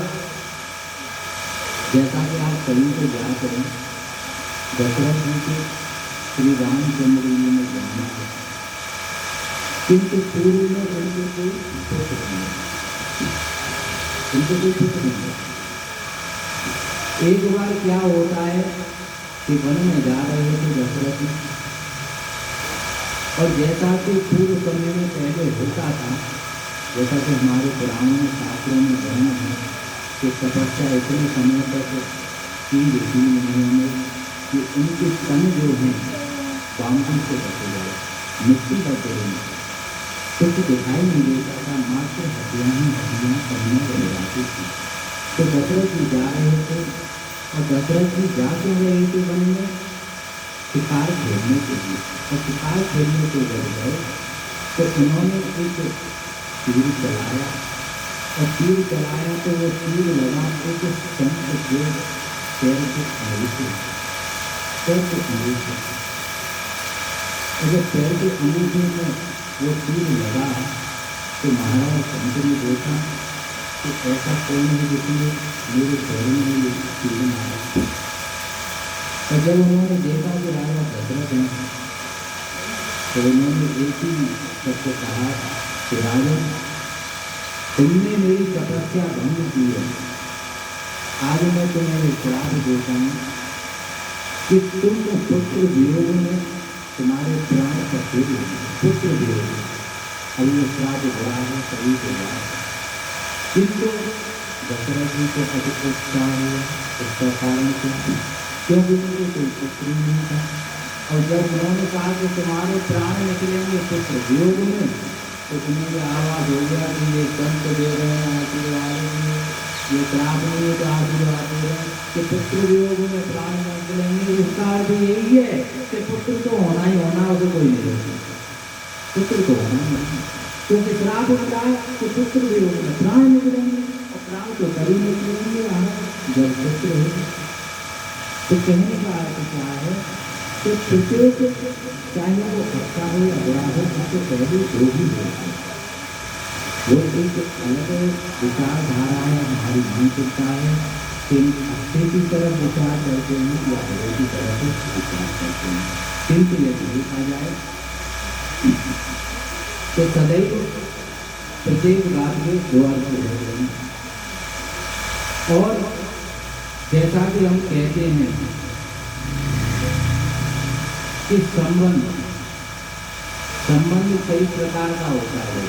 Speaker 1: जैसा कि आप कहीं को जा करें दशरथ जी के श्री रामचंद्र जी ने जाना है, किंतु पूर्व में उनके कोई पुत्र नहीं, उनके कोई पुत्र नहीं। एक बार क्या होता है कि वन में जा रहे थे दशरथ जी और जैसा कि पूर्व समय में पहले होता था, जैसा कि हमारे पुराणों शास्त्रों में वर्णन है कि तपस्या इतने समय तक की ऋषि मुनियों ने कि उनके तन जो हैं बांधों से ढके गए, मिट्टी का तेल कुछ दिखाई नहीं देता था, मात्र हड्डियाँ ही हड्डियाँ करने रह जाती थी। तो दशरथ जी जा रहे थे, और दशरथ जी जा क्यों रहे थे वन में? शिकार खेलने के लिए। और शिकार खेलने के जब गए तो उन्होंने एक तीर चलाया, और तीर चलाया तो वो तीर लगा एक संत के पैर के अंगूठे, पैर के अंगूठे। जब पैर के अंगूठे में वो तीर लगा तो महाराज शंकर ने देखा कि ऐसा कोई नहीं जिसने मेरे पैर में ये तीर मारा। और जब उन्होंने देखा कि राजा दशरथ हैं तो उन्होंने एक ही सबको कहा कि राजन, तुमने मेरी तपस्या भंग की है, आज मैं तुम्हें श्राप देता हूँ कि तुम पुत्र वियोग में तुम्हारे प्राण कटे पुत्र वियोग। अब ये श्राप बुरा है सभी के बाद, किंतु दशरथ जी को अधिक उत्साह हुआ। उसका कारण क्या? क्योंकि उनको कोई पुत्र नहीं था। और जब उन्होंने कहा कि तुम्हारे प्राण निकलेंगे पुत्र वियोग में, तो उन्हें आवाज हो गया कि ये संत दे रहे हैं आशीर्वाद, ये श्राप नहीं है तो आशीर्वाद दे रहे हैं कि पुत्र वियोग में प्राण निकलेंगे। इसका अर्थ यही है कि पुत्र तो होना ही होना, उसे कोई नहीं रोके, पुत्र तो होना ही नहीं, क्योंकि श्राप होता है कि पुत्र वियोग में प्राण निकलेंगे, और प्राण तो कभी निकलेंगे जब पुत्र हो। तो कहने का अर्थ क्या है कि प्रत्येक, चाहे वो अच्छा हो या बुरा हो, उससे पहले जो भी हो, वो एक अलग विचारधारा है, हमारी मानसिकता है कि अच्छे की तरफ विचार करते हैं या बुरे की तरफ विचार करते हैं। किंतु यदि देखा जाए तो सदैव प्रत्येक बात में दो अर्थ होते हैं। और जैसा कि हम कहते हैं कि संबंध कई प्रकार का होता है।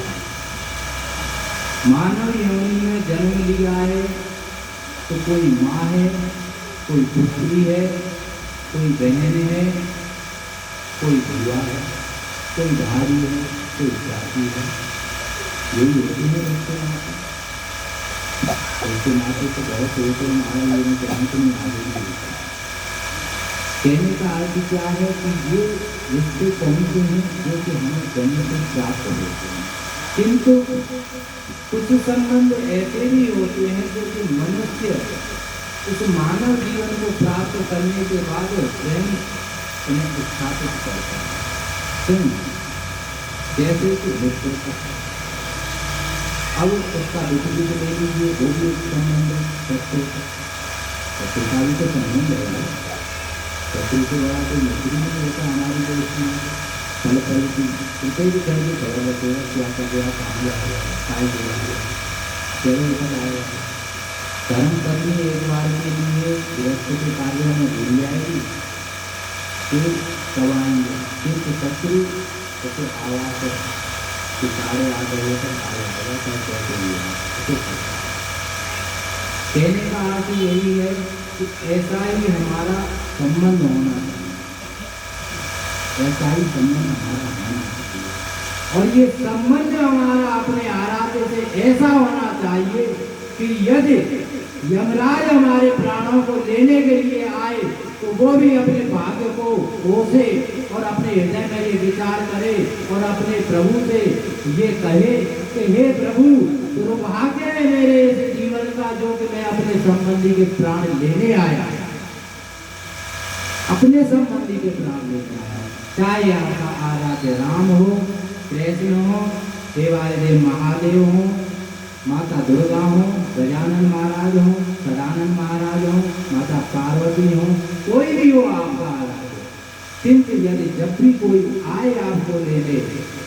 Speaker 1: मानव योनि में जन्म लिया है तो कोई माँ है, कोई पुत्री है, कोई बहन है, कोई बुआ है, कोई भाई है, कोई जाति है, यही होती है बच्चे माता। उसके नाते तो बहुत होते हैं, मानव योनि के अंत में आ गई। कहने का अर्थ क्या है कि ये रिश्ते कौन से हैं जो कि हमें जन्म से प्राप्त होते हैं, किंतु कुछ संबंध ऐसे भी होते हैं जो कि मनुष्य उस मानव जीवन को प्राप्त करने के बाद स्वयं उन्हें स्थापित करता है, स्वयं, जैसे कि मित्र। अब उसका विपरीत ले लीजिए, वो भी एक संबंध है, सत्य का भी तो संबंध है। सत्य से बड़ा कोई मित्र नहीं होता हमारी देश में। पल पल की उनके भी घर में खबर लगेगा, क्या कर गया, कहाँ आएगा, काय गया, चलो इधर आएगा। धर्म पत्नी एक बार के लिए गृहस्थ के कार्यों में भूल जाएगी, फिर कब आएंगे, फिर शत्रु जैसे आवाज कि सारे आ गए तो आएगा कैसे हुआ। कहने का अर्थ यही है कि ऐसा ही हमारा संबंध होना है, ऐसा ही संबंध हमारा होना चाहिए। और ये संबंध हमारा अपने आराध्य से ऐसा होना चाहिए कि यदि यमराज हमारे प्राणों को लेने के लिए आए तो वो भी अपने भाग्य को कोसे और अपने हृदय में ये विचार करे और अपने प्रभु से ये कहे कि हे प्रभु, दुर्भाग्य है मेरे इस जीवन का जो कि मैं अपने संबंधी के प्राण लेने आया, अपने संबंधी के प्राण लेने आया। चाहे आपका आराध्य राम हो, कृष्ण हो, देवादेव महादेव हो, माता दुर्गा हो, गजानन महाराज हो, सदानंद महाराज हो, माता पार्वती हो, कोई भी हो आपका आराध्य। किंतु यदि जब भी कोई आए आपको लेने,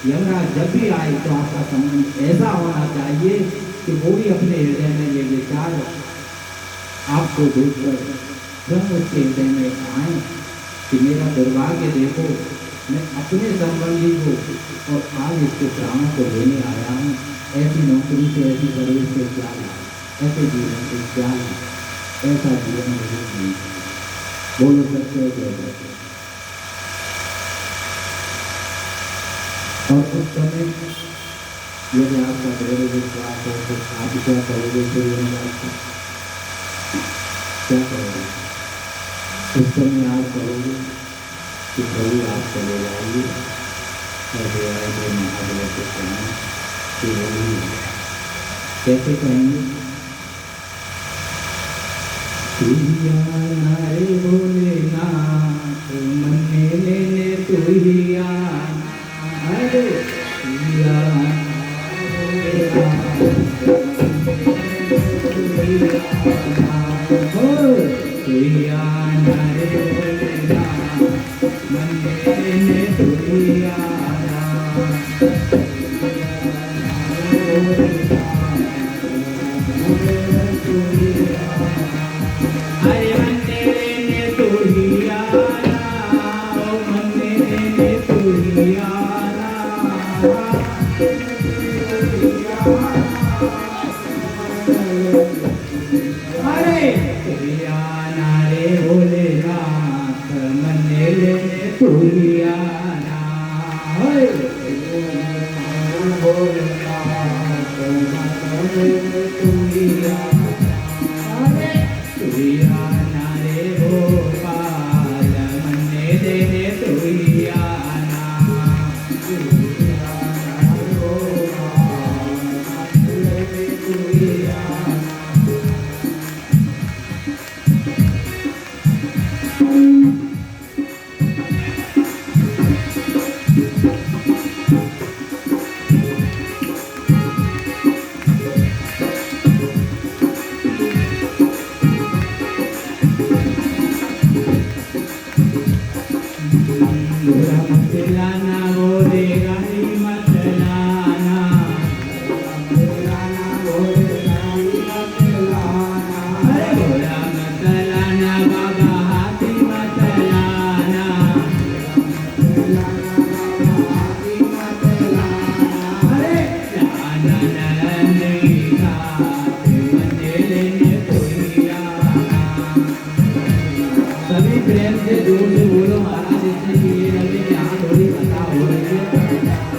Speaker 1: यमराज जब भी आए तो आपका संबंध ऐसा होना चाहिए कि वो भी अपने हृदय में ये विचार आपको देखकर स्वयं उसके हृदय में आए कि मेरा दुर्भाग्य देखो मैं अपने संबंधी को और आज इसके प्राणों को लेने आया हूँ। ऐसी नौकरी से, ऐसी सर्विस से क्या लाभ, ऐसे जीवन से क्या लाभ, ऐसा जीवन मुझे नहीं। बोलो सत्य जय। और उस समय यदि आपका दृढ़ विश्वास हो तो आप क्या करोगे? क्या करोगे? उस समय आप करोगे कि प्रभु आप चले जाइए और देवाई के महादेव के कहना कि वही कैसे कहेंगे? रे भोलेनाथ मन में लेने तू ही आना, अरे प्रेम से जोर से बोलो महाराज, इसलिए ये लगे कि हाँ थोड़ी कथा हो रही है।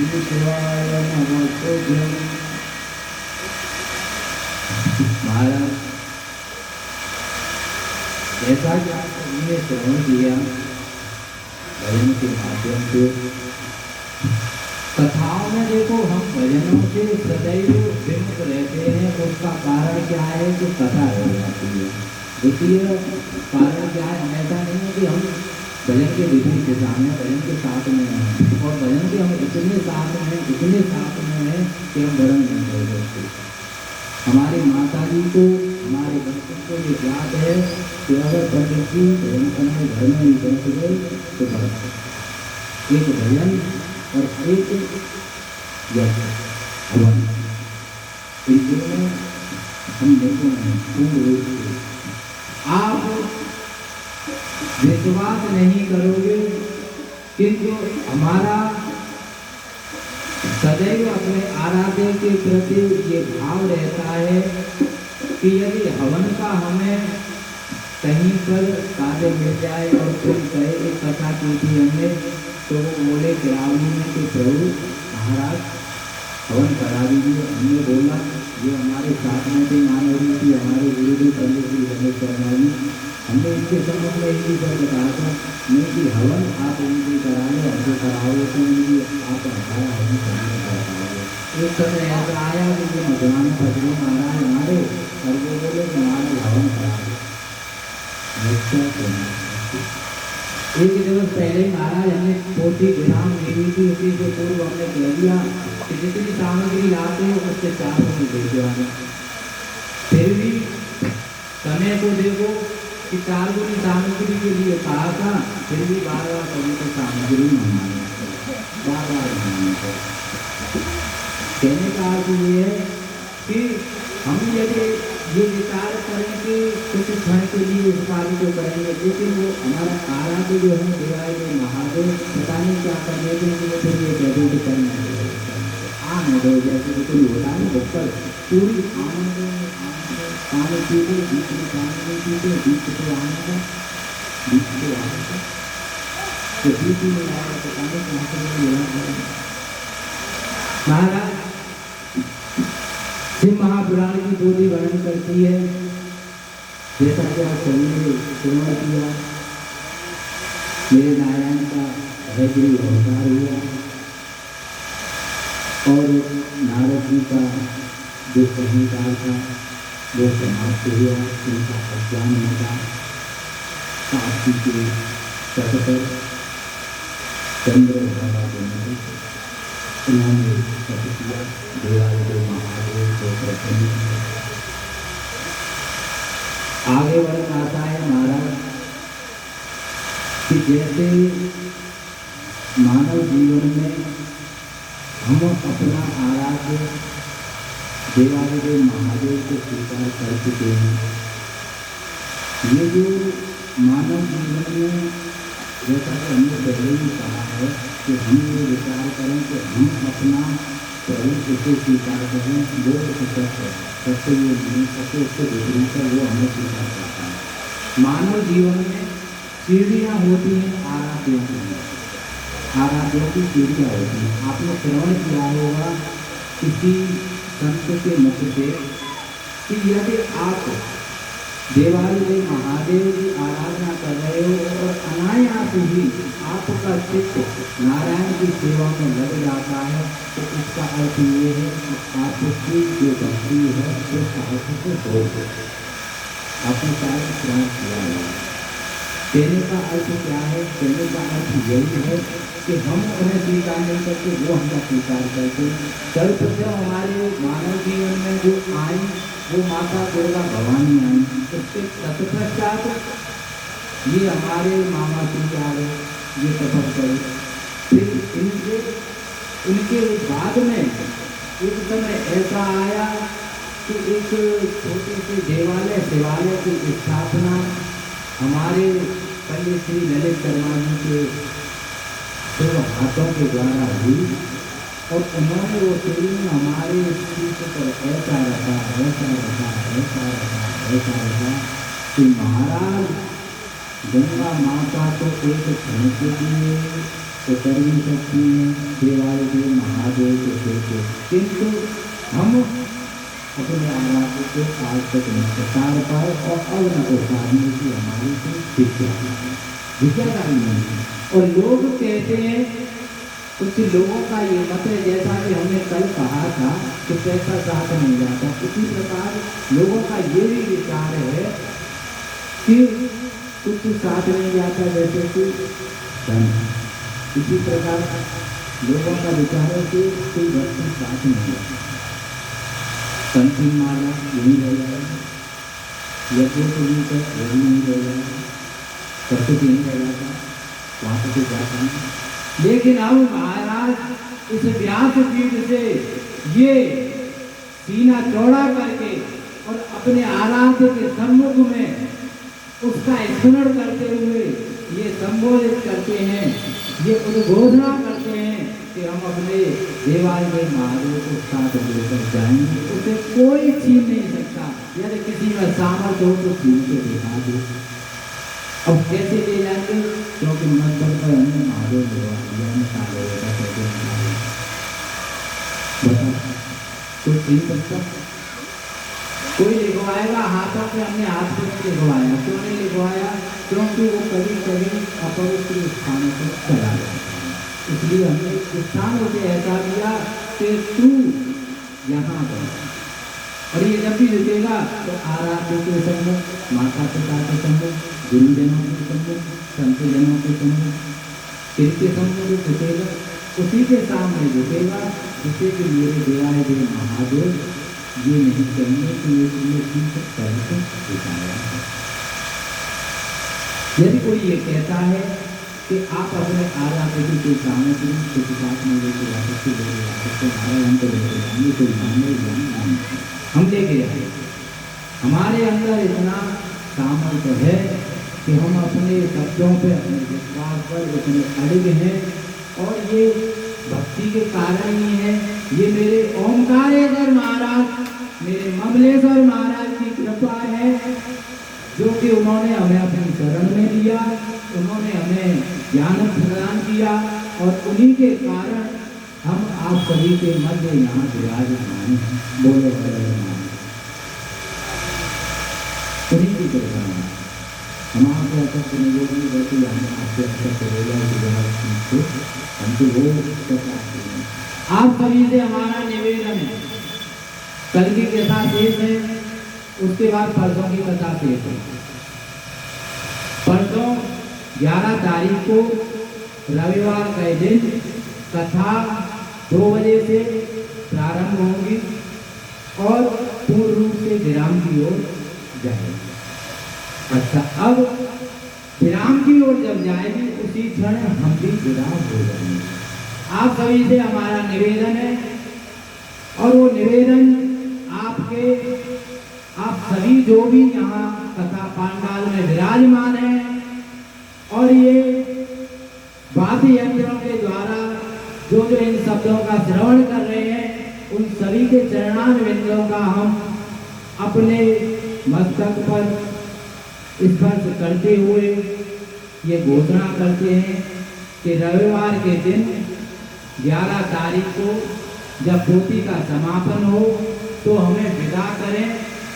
Speaker 1: ईश्वराय नमः तुभ्यं। महाराज जैसा कि आप सभी ने श्रवण किया भजन के माध्यम से, कथाओं में देखो हम भजनों से सदैव विमुख रहते हैं। उसका कारण क्या है कि कथा रह जाती है। द्वितीय कारण क्या है, ऐसा नहीं है कि हम भजन के विपरीत दिशा में, भजन के साथ में हैं और भजन के हम इतने साथ में हैं कि हम वर्णन नहीं कर सकते। हमारी माता जी को, हमारे बच्चों को ये याद है कि अगर पंडित जी भजन करने घर में ही बैठ गए तो बस एक भजन और एक यज्ञ हवन, इन दोनों हम देखो पूर्ण रूप से। आप विश्वास नहीं करोगे किंतु हमारा सदैव अपने आराध्य के प्रति ये भाव रहता है कि यदि हवन का हमें कहीं पर कार्य मिल जाए और कोई कहे एक कथा की थी हमने, तो वो बोले गिरावनी में कि प्रभु महाराज हवन करा दीजिए। हमने बोला ये हमारे साथ में थे मानव जी, हमारे गुरुदेव पंडित जी रमेश शर्मा जी, हमने इनके सम्मुख में इसी पर बताया था नहीं कि हवन आप इनकी करा लो, हमको कराओगे तो इनकी आप हमारा हवन करने कराओगे। एक समय ऐसा आया कि ये मधुरा में बजरी महाराज हमारे और वो बोले कि हमारा हवन करा दो। एक दिवस पहले ही महाराज हमने पोथी विराम देवी थी, उसी से पूर्व हमने कह दिया कि जितनी सामग्री लाते हैं उससे 4 गुनी देते आना। फिर भी समय को देखो कि 4 गुनी सामग्री के लिए कहा था, फिर भी बार बार कभी तो सामग्री मंगाने बार कहने का अर्थ ये है कि हम यदि ये विचार करें कि कुछ क्षण के लिए इस कार्य को करेंगे, लेकिन वो हमारा आराध्य जो है देवालय महादेव पता नहीं क्या करने देंगे, फिर ये कहते कि करना है आने दो, जैसे कोई होता है बच्चल पूरी आनंद पानी पीते, बीच में पानी नहीं पीते, बीच को आनंद तो बीच में आएगा तो पानी कहाँ से मिला। महाराज शिव महापुराण की बोली वर्णन करती है, जैसा कि आप सभी ने श्रवण किया, मेरे नारायण का हृदय अवतार हुआ और नारद जी का जो अहंकार था वो समाप्त हुआ, उनका अज्ञान होगा। काशी के तट पर चंद्रभागा को उन्होंने तप किया, देवालय महादेव को प्रसन्न किया। आगे वर्णन आता है महाराज कि जैसे मानव जीवन में हम अपना आराध्य देवालय महादेव को स्वीकार कर चुके हैं, ये जो मानव जीवन में जैसा कि हमने पहले ही कहा है कि हम ये विचार करें कि हम अपना प्रभु उसे स्वीकार करें, वो सत्य ये नहीं सके, उसके विपरीत है वो हमें स्वीकार करता है। मानव जीवन में सीढ़ियाँ होती हैं आराध्यों की, आराध्यों की सीढ़ियाँ होती हैं। आपने श्रवण किया होगा किसी संत के मुख से कि यदि आप देवालय महादेव की आराधना कर रहे हो और अनायास ही आपका चित्त नारायण की सेवा में लग जाता है, तो इसका अर्थ ये है कि आपकी जो भक्ति है वो साहस से हो गई, आपने सारा श्रवण किया है। कहने का अर्थ क्या है? कहने का अर्थ यही है कि हम उन्हें स्वीकार नहीं करते, वो हमका स्वीकार करते। सर्वप्रथम हमारे मानव जीवन में जो आई वो माता दुर्गा भवानी आई, उसके तत्पश्चात ये हमारे मामा जी आ गए, ये तपस करे। फिर इनके बाद में एक समय ऐसा आया कि एक छोटे से देवालय शिवालय की स्थापना हमारे पंडित श्री ललित शर्मा जी के शुभ हाथों के द्वारा हुई और उन्होंने वो सीढ़ी हमारे शीश पर ऐसा रखा कि महाराज गंगा माता को एक क्षण के लिए तो कर भी सकती हैं देवालय महादेव के देखे, किंतु हम अपने आराध्य को आज तक नहीं प्रचार पाए और अब न उतारने की हमारी विद्याकारी नहीं है। और लोग कहते हैं, कुछ लोगों का ये मत है, जैसा कि हमने कल कहा था कि पैसा साथ नहीं जाता, इसी प्रकार लोगों का ये भी विचार है कि कुछ साथ नहीं जाता जैसे कि धन। इसी प्रकार लोगों का विचार है कि कोई वस्तु साथ नहीं जाता, कंठी माला यही रह जाएगा, यज्ञों को लेकर वही नहीं रह जाएगा, सब कुछ यही रह जाता, वहाँ पर कुछ जाता नहीं। लेकिन अब महाराज इस व्यासपीठ से ये सीना चौड़ा करके और अपने आराध्य के सम्मुख में उसका स्मरण करते हुए ये संबोधित करते हैं, ये उद्घोषणा करते हैं कि हम अपने देवालय महादेव को साथ लेकर जाएंगे, उसे कोई छीन नहीं सकता। यदि किसी में सामर्थ्य हो तो छीन के दिखा दे। अब कैसे ले जाएंगे? क्योंकि मंदिर पर हमने महादेव लिखवा दिया, बताओ कोई छीन सकता? कोई लिखवाएगा हाथों पे, हमने हाथ पे नहीं लिखवाया। क्यों नहीं लिखवाया? क्योंकि वो कभी कभी अपवित्र स्थानों पर चला जाता है, इसलिए हमने स्थानों से ऐसा दिया कि तू यहाँ पर। और ये जब भी लिखेगा तो आराध्य के सम्मुख, माता पिता के सम्मुख, गुरुजनों के सम्मुख, संतजनों के सम्मुख, किसके सम्मुख झुकेगा? उसी के सामने झुकेगा, जिससे कि मेरे देवालय महादेव ये नहीं कहेंगे कि ये तुमने ठीक तरह से दिखाया है। यदि कोई ये कहता है कि आप अपने आराध्य के सामने कुछ बात नहीं लेके जा सकते, लेके जा सकते, हमारे हम तो लेके जाएंगे, कोई माने हम लेके जाएंगे। हमारे अंदर इतना सामर्थ्य है कि हम अपने शब्दों पे, अपने विश्वास पर इतने अड़िग हैं, और ये भक्ति के कारण ही है। ये मेरे ओमकारेश्वर महाराज, मेरे ममलेश्वर महाराज की कृपा है, जो कि उन्होंने हमें अपनी शरण में लिया, उन्होंने हमें ज्ञान प्रदान किया, और उन्हीं के कारण हम आप सभी के मध्य यहाँ विराजमान हैं। बोलो भगवान, उन्हीं की कृपा है। हम आपको अतः निवेदन करते हैं, आपसे अतः हमको वो बताते हैं। आप सभी से हमारा निवेदन है, कल की कथा शेष है, उसके बाद परसों की कथा शेष है। परसों 11 तारीख को रविवार के दिन कथा 2 बजे से प्रारंभ होगी और पूर्ण रूप से विराम की ओर जाएगी। अच्छा, अब विराम की ओर जब जाएगी उसी क्षण हम भी विराम हो जाएंगे। आप सभी से हमारा निवेदन है, और वो निवेदन आप सभी जो भी यहाँ कथा पांडाल में विराजमान हैं, और ये वाद्य यंत्रों के द्वारा जो इन शब्दों का श्रवण कर रहे हैं, उन सभी के चरणारविंदों का हम अपने मस्तक पर स्पर्श करते हुए ये घोषणा करते हैं कि रविवार के दिन 11 तारीख को जब पोथी का समापन हो तो हमें विदा करें,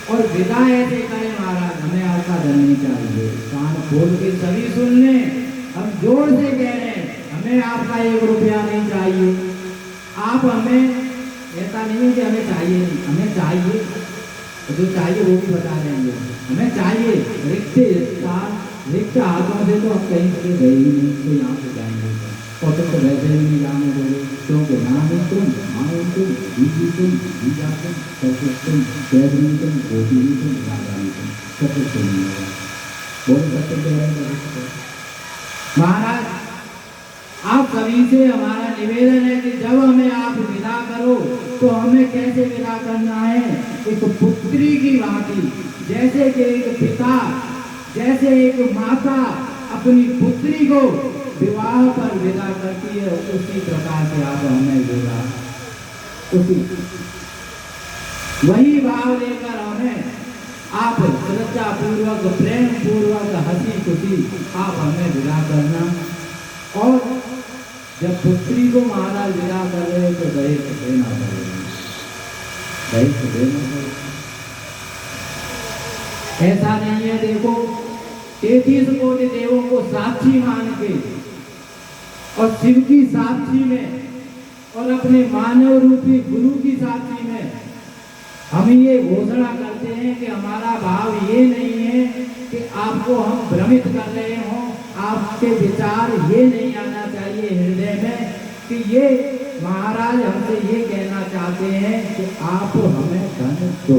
Speaker 1: और विदा ऐसे करें महाराज, हमें आपका धन नहीं चाहिए, कान खोल के सभी सुन लें, हम जोर से कह रहे हैं, हमें आपका 1 रुपया नहीं चाहिए। आप हमें, ऐसा नहीं है कि हमें चाहिए नहीं, हमें चाहिए, जो चाहिए वो भी बता देंगे, हमें चाहिए। रिक्त हाथों से तो हम कहीं से गए ही नहीं, तो यहाँ से जाएंगे, और तुम तो वैसे ही नहीं जाने बोले, क्योंकि नाम तुम, माओ तुम, दीदी तुम, दीदा तुम, सबसे तुम, कैदनी तुम, गोपीनी तुम, रागानी तुम, सबसे तुम नहीं होगा। बोल सकते महाराज, आप सभी से हमारा निवेदन है कि जब हमें आप विदा करो तो हमें कैसे विदा करना है? एक पुत्री की भांति, जैसे कि एक पिता, जैसे एक माता अपनी पुत्री को विवाह पर विदा करती है, उसी प्रकार से आप हमें विदा, उसी वही भाव लेकर हमें आप श्रद्धा पूर्वक, प्रेम पूर्वक, हंसी खुशी आप हमें विदा करना। और जब पुत्री को महाराज विदा कर रहे तो दहेज देना पड़ेगा, दहेज देना पड़ेगा। ऐसा नहीं है, देखो 33 कोटि देवों को साक्षी मान के और शिव की साक्षी में और अपने मानव रूपी गुरु की साक्षी में हम ये घोषणा करते हैं कि हमारा भाव ये नहीं है कि आपको हम भ्रमित कर रहे हों, आपके विचार ये नहीं आना चाहिए हृदय में कि ये महाराज हमसे ये कहना चाहते हैं कि आप हमें धन दो।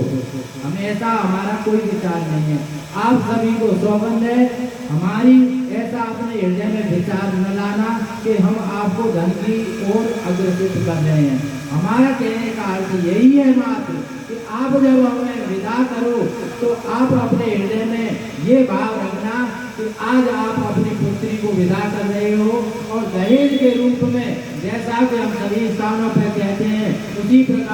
Speaker 1: हमेशा हमारा कोई विचार नहीं है। आप सभी को सौगंध है, हमारी ऐसा अपने हृदय में विचार न लाना कि हम आपको धन की ओर अग्रसित कर रहे हैं। हमारा कहने का अर्थ यही है मात्र कि आप जब हमें विदा करो तो आप अपने हृदय में ये भाव रखना कि आज आप अपनी पुत्री को विदा कर रहे हो और दहेज के रूप में, जैसा कि हम सभी स्थानों पर कहते हैं, उसी प्रकार